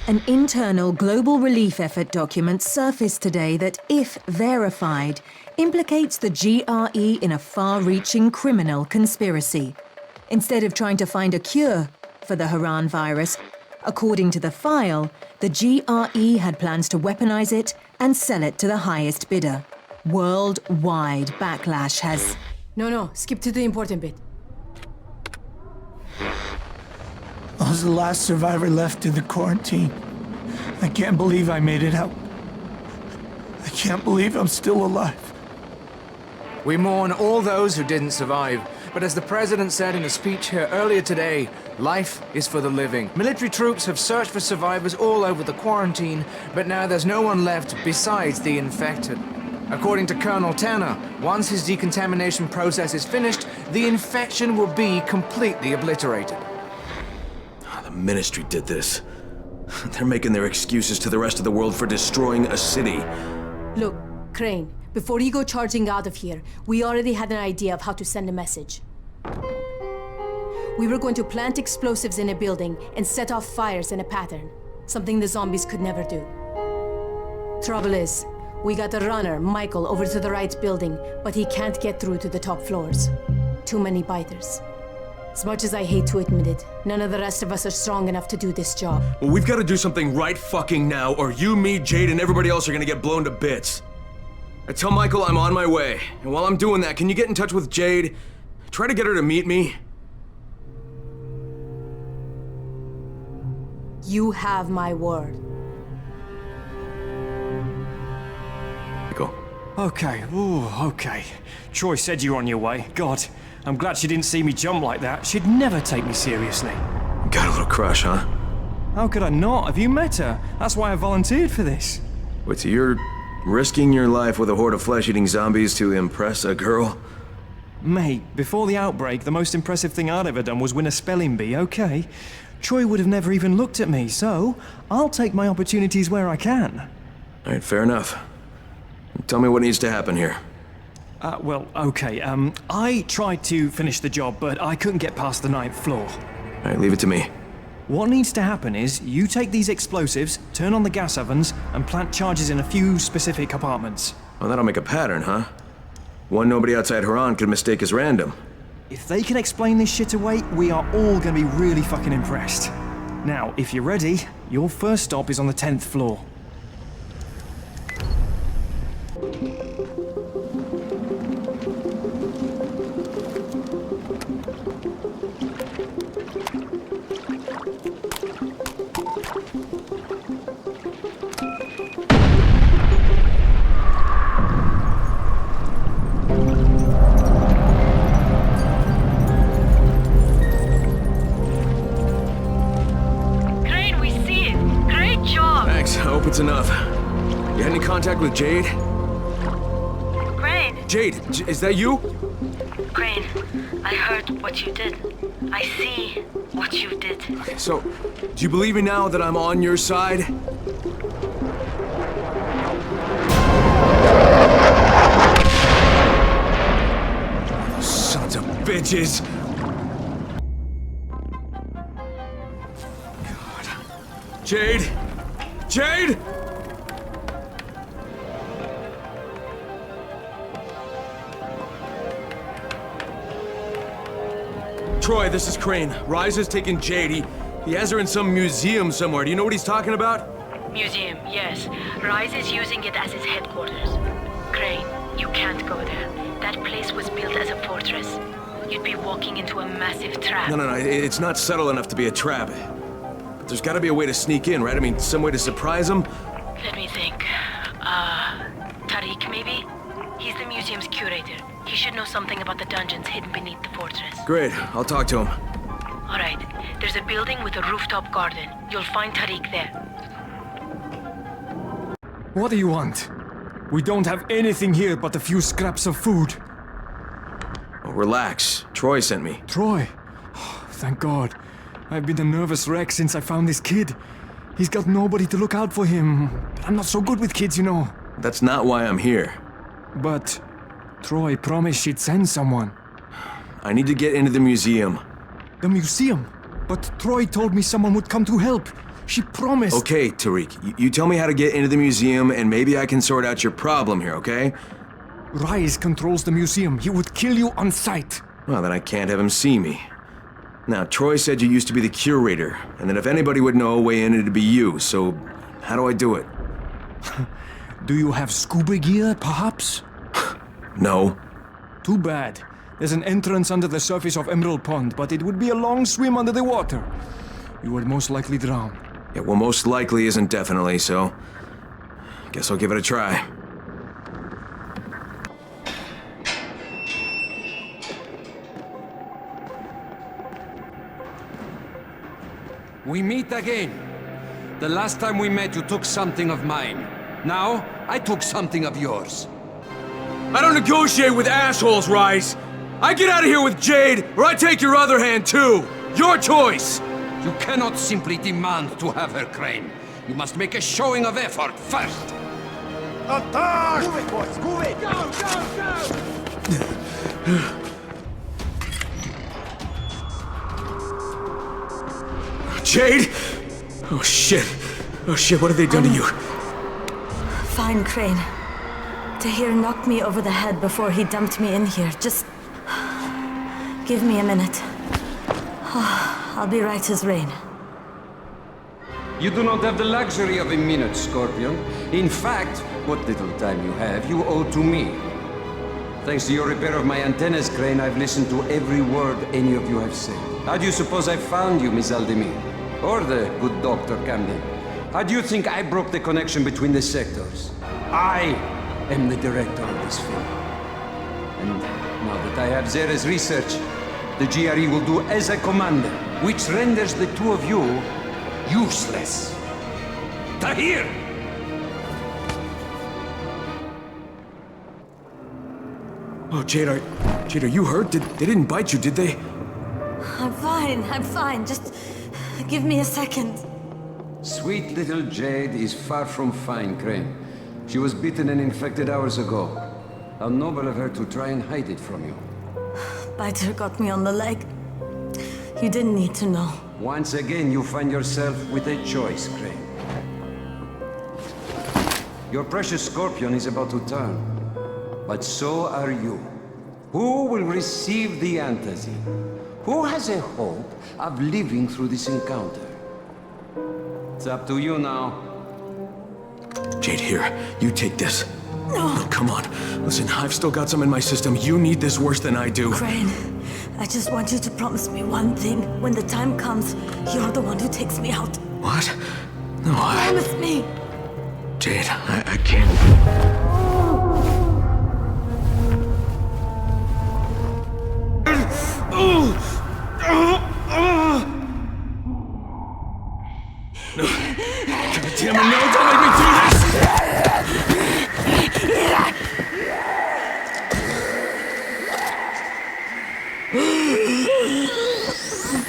An internal global relief effort document surfaced today that, if verified, implicates the GRE in a far-reaching criminal conspiracy. Instead of trying to find a cure for the Haran virus, according to the file, the GRE had plans to weaponize it and sell it to the highest bidder. Worldwide backlash has... No, skip to the important bit. I was the last survivor left in the quarantine. I can't believe I made it out. I can't believe I'm still alive. We mourn all those who didn't survive, but as the President said in a speech here earlier today, life is for the living. Military troops have searched for survivors all over the quarantine, but now there's no one left besides the infected. According to Colonel Tanner, once his decontamination process is finished, the infection will be completely obliterated. The Ministry did this. They're making their excuses to the rest of the world for destroying a city. Look, Crane, before you go charging out of here, we already had an idea of how to send a message. We were going to plant explosives in a building and set off fires in a pattern, something the zombies could never do. Trouble is, we got the runner, Michael, over to the right building, but he can't get through to the top floors. Too many biters. As much as I hate to admit it, none of the rest of us are strong enough to do this job. Well, we've got to do something right fucking now, or you, me, Jade, and everybody else are gonna get blown to bits. I tell Michael I'm on my way, and while I'm doing that, can you get in touch with Jade? Try to get her to meet me. You have my word. Go. Okay, okay. Troy said you were on your way. God, I'm glad she didn't see me jump like that. She'd never take me seriously. Got a little crush, huh? How could I not? Have you met her? That's why I volunteered for this. Wait, so you're risking your life with a horde of flesh-eating zombies to impress a girl? Mate, before the outbreak, the most impressive thing I'd ever done was win a spelling bee, okay? Troy would have never even looked at me, so I'll take my opportunities where I can. All right, fair enough. Tell me what needs to happen here. Well, okay, I tried to finish the job, but I couldn't get past the 9th floor. All right, leave it to me. What needs to happen is, you take these explosives, turn on the gas ovens, and plant charges in a few specific apartments. Well, that'll make a pattern, huh? One nobody outside Haran could mistake as random. If they can explain this shit away, we are all gonna be really fucking impressed. Now, if you're ready, your first stop is on the 10th floor. It's enough. You had any contact with Jade? Crane! Jade, is that you? Crane, I heard what you did. I see what you did. Okay, so, do you believe me now that I'm on your side? Those sons of bitches! Jade! Jade! Troy, this is Crane. Rise has taken Jade. He has her in some museum somewhere. Do you know what he's talking about? Museum, yes. Rise is using it as his headquarters. Crane, you can't go there. That place was built as a fortress. You'd be walking into a massive trap. No, it's not subtle enough to be a trap. But there's gotta be a way to sneak in, right? I mean, some way to surprise him? Let me think. Tariq, maybe? He's the museum's curator. He should know something about the dungeons hidden beneath the fortress. Great, I'll talk to him. All right. There's a building with a rooftop garden. You'll find Tariq there. What do you want? We don't have anything here but a few scraps of food. Oh, relax. Troy sent me. Troy? Oh, thank God. I've been a nervous wreck since I found this kid. He's got nobody to look out for him. But I'm not so good with kids, you know. That's not why I'm here. But Troy promised she'd send someone. I need to get into the museum. The museum? But Troy told me someone would come to help. She promised. Okay, Tariq. You tell me how to get into the museum, and maybe I can sort out your problem here, okay? Rise controls the museum. He would kill you on sight. Well, then I can't have him see me. Now, Troy said you used to be the curator, and that if anybody would know a way in, it'd be you, so how do I do it? Do you have scuba gear, perhaps? No. Too bad. There's an entrance under the surface of Emerald Pond, but it would be a long swim under the water. You would most likely drown. Yeah, well, most likely isn't definitely, so guess I'll give it a try. We meet again. The last time we met, you took something of mine. Now, I took something of yours. I don't negotiate with assholes, Rise. I get out of here with Jade, or I take your other hand, too. Your choice. You cannot simply demand to have her, Crane. You must make a showing of effort first. Attack! Move it, boys, move it! Go, go, go! Jade? Oh, shit. Oh, shit, what have they done to you? Fine, Crane. Tahir knocked me over the head before he dumped me in here. Just give me a minute. I'll be right as rain. You do not have the luxury of a minute, Scorpion. In fact, what little time you have, you owe to me. Thanks to your repair of my antennas, Crane, I've listened to every word any of you have said. How do you suppose I found you, Miss Aldemir? Or the good Dr. Camden? How do you think I broke the connection between the sectors? I am the director of this film. And now that I have Zera's research, the GRE will do as I command, which renders the two of you useless. Tahir! Oh, Jade, are you hurt? They didn't bite you, did they? I'm fine. Just give me a second. Sweet little Jade is far from fine, Crane. She was bitten and infected hours ago. How noble of her to try and hide it from you. Biter got me on the leg. You didn't need to know. Once again, you find yourself with a choice, Crane. Your precious Scorpion is about to turn. But so are you. Who will receive the antazine? Who has a hope of living through this encounter? It's up to you now. Jade, here. You take this. No. Oh, come on. Listen, I've still got some in my system. You need this worse than I do. Crane, I just want you to promise me one thing. When the time comes, you're the one who takes me out. What? No, Promise me. Jade, I can't. No. God damn it, no, don't make me do this!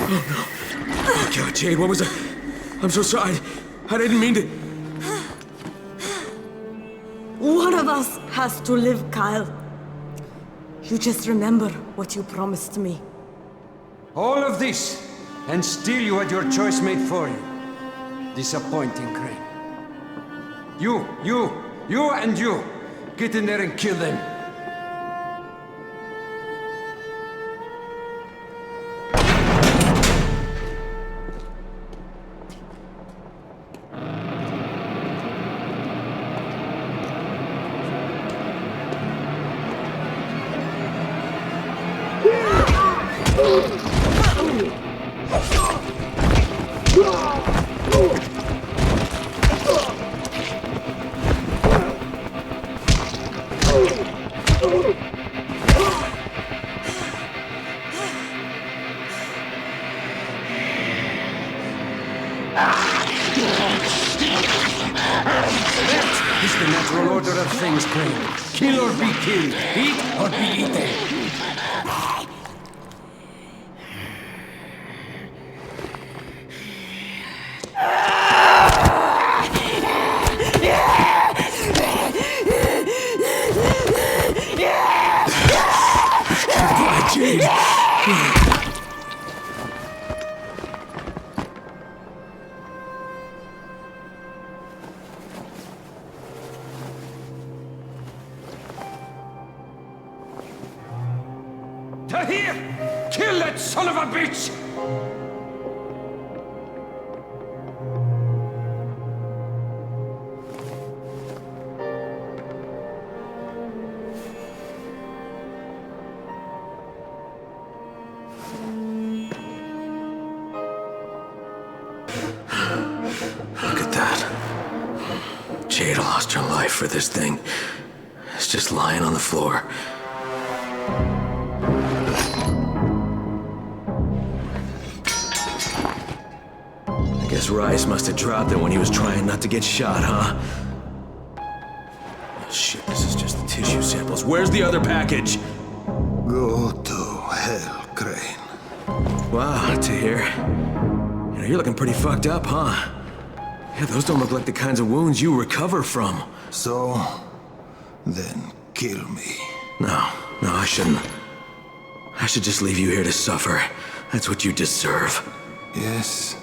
Oh no. Oh God, Jade, what was that? I'm so sorry. I didn't mean to. One of us has to live, Kyle. You just remember what you promised me. All of this, and still you had your choice made for you. Disappointing, Crane. You and you! Get in there and kill them! It's the natural order of things, Crane. Kill or be killed. Eat or be eaten. Tahir! Kill that son of a bitch! Look at that. Jade lost her life for this thing. It's just lying on the floor. I guess Rice must have dropped it when he was trying not to get shot, huh? Oh, shit, this is just the tissue samples. Where's the other package? Go to hell, Crane. Wow, Tahir. You know, you're looking pretty fucked up, huh? Yeah, those don't look like the kinds of wounds you recover from. So, then kill me. No, I shouldn't. I should just leave you here to suffer. That's what you deserve. Yes?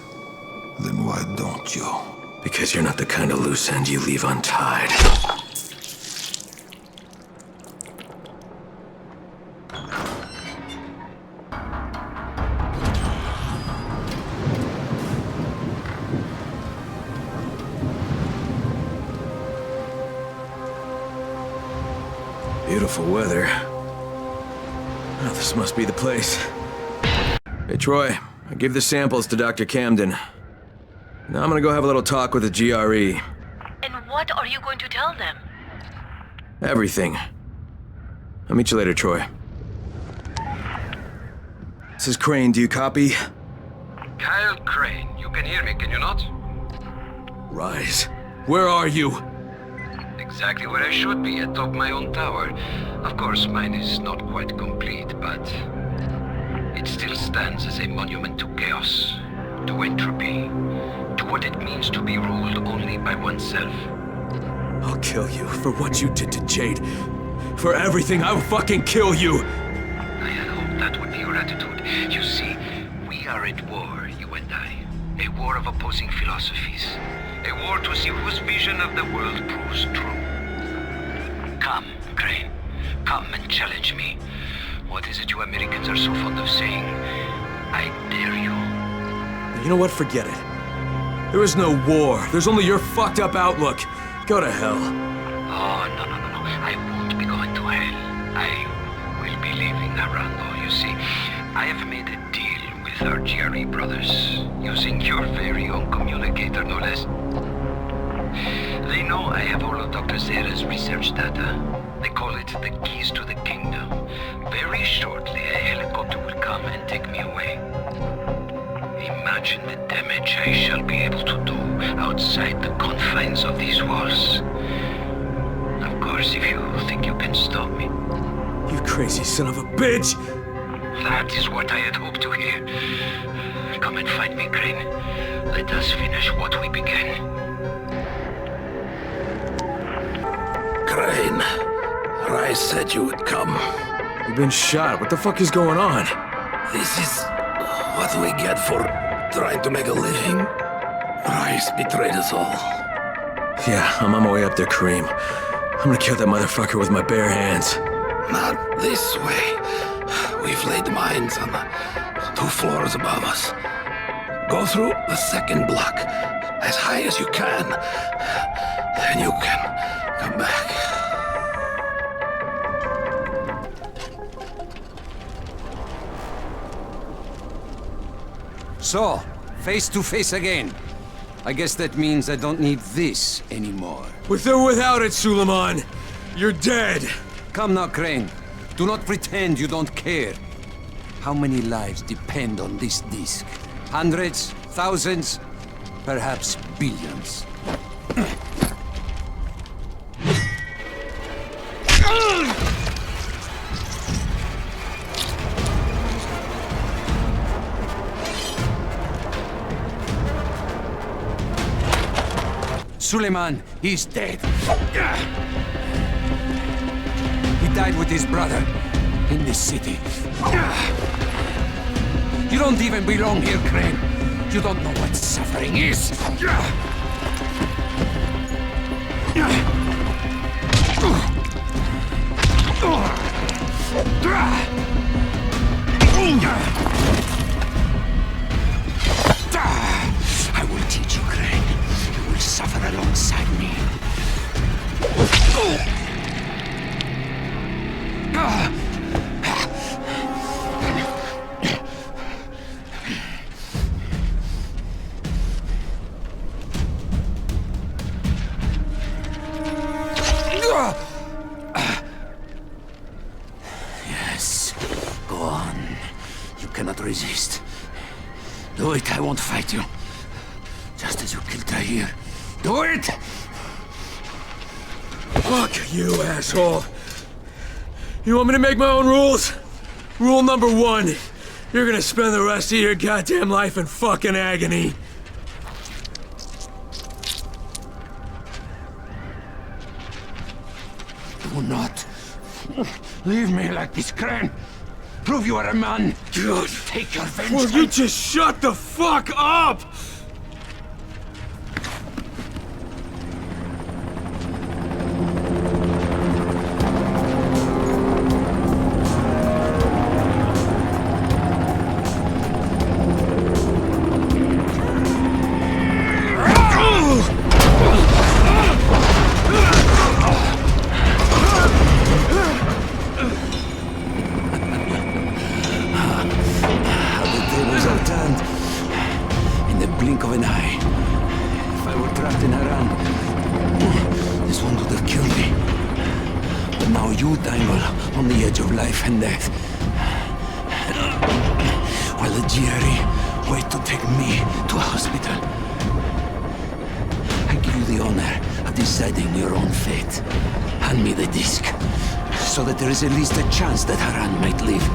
Then why don't you? Because you're not the kind of loose end you leave untied. Beautiful weather. Oh, this must be the place. Hey, Troy. I gave the samples to Dr. Camden. Now I'm gonna go have a little talk with the GRE. And what are you going to tell them? Everything. I'll meet you later, Troy. This is Crane. Do you copy? Kyle Crane, you can hear me, can you not? Rise. Where are you? Exactly where I should be, atop my own tower. Of course, mine is not quite complete, but it still stands as a monument to chaos, to entropy, to what it means to be ruled only by oneself. I'll kill you for what you did to Jade. For everything, I will fucking kill you! I had hoped that would be your attitude. You see, we are at war, you and I. A war of opposing philosophies. A war to see whose vision of the world proves true. Come, Crane. Come and challenge me. What is it you Americans are so fond of saying? I dare you. You know what? Forget it. There is no war. There's only your fucked up outlook. Go to hell. Oh, no. I won't be going to hell. I will be leaving Arando. You see, I have made a deal with our GRE brothers, using your very own communicator, no less. They know I have all of Dr. Zera's research data. They call it the keys to the kingdom. Very shortly, a helicopter will come and take me away. Imagine the damage I shall be able to do outside the confines of these walls. Of course, if you think you can stop me. You crazy son of a bitch! That is what I had hoped to hear. Come and find me, Crane. Let us finish what we began. Crane, Rice said you would come. You've been shot. What the fuck is going on? This is what we get for trying to make a living. Rice He's betrayed us all. Yeah, I'm on my way up there, Kareem. I'm gonna kill that motherfucker with my bare hands. Not this way. We've laid mines on the 2 floors above us. Go through the 2nd block, as high as you can. Then you can come back. So, face to face again. I guess that means I don't need this anymore. With or without it, Suleiman, you're dead. Come now, Crane. Do not pretend you don't care. How many lives depend on this disc? Hundreds? Thousands? Perhaps billions. Suleiman, he's dead. He died with his brother in this city. You don't even belong here, Crane. You don't know what suffering is. I will teach you, Crane. You will suffer alongside me. Yes, go on. You cannot resist. Do it, I won't fight you. Just as you killed Tahir. Do it! Fuck you, asshole. You want me to make my own rules? Rule number 1. You're gonna spend the rest of your goddamn life in fucking agony. Do not leave me like this, Crane. Prove you are a man. God. Take your vengeance. Will you just shut the fuck up? And death. While the GRE wait to take me to a hospital. I give you the honor of deciding your own fate. Hand me the disc, so that there is at least a chance that Haran might live.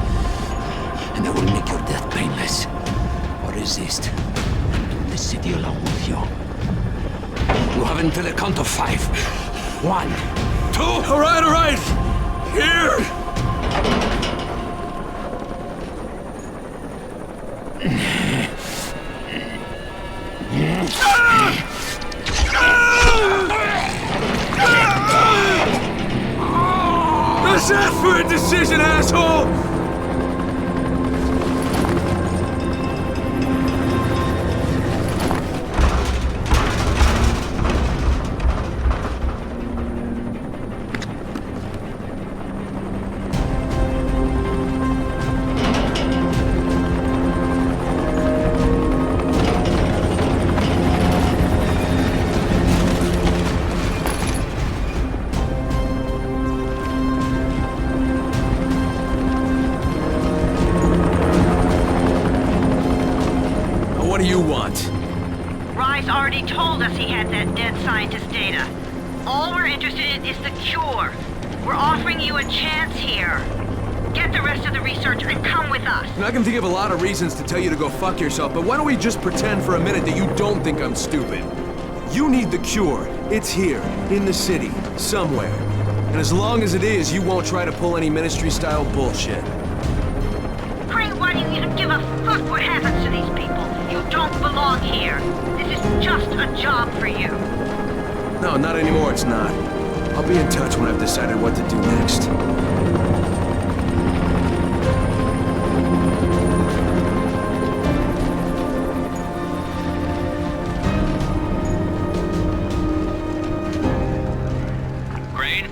And I will make your death painless. Or resist. The city along with you. You have until the count of 5. 1, 2... All right! Here! Let's ask for a decision, asshole! What do you want? Rise already told us he had that dead scientist data. All we're interested in is the cure. We're offering you a chance here. Get the rest of the research and come with us. And I can think of a lot of reasons to tell you to go fuck yourself, but why don't we just pretend for a minute that you don't think I'm stupid? You need the cure. It's here, in the city, somewhere. And as long as it is, you won't try to pull any ministry-style bullshit. Crane, why do you even give a fuck what happens to these people? You don't belong here. This This is just a job for you. No, not anymore, it's not. I'll be in touch when I've decided what to do next. Crane?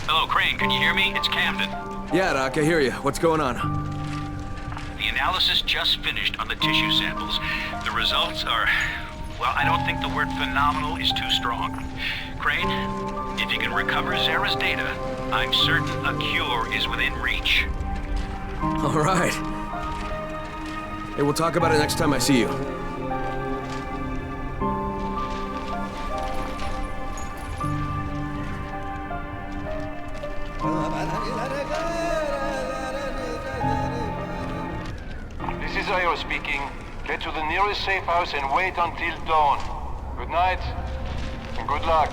Hello, Crane, can you hear me? It's Camden. Yeah, Doc, I hear you. What's going on? The analysis just finished on the tissue samples. The results are... well, I don't think the word phenomenal is too strong. Crane, if you can recover Zara's data, I'm certain a cure is within reach. All right. Hey, we'll talk about it next time I see you. This is Io speaking. Get to the nearest safe house and wait until dawn. Good night, and good luck.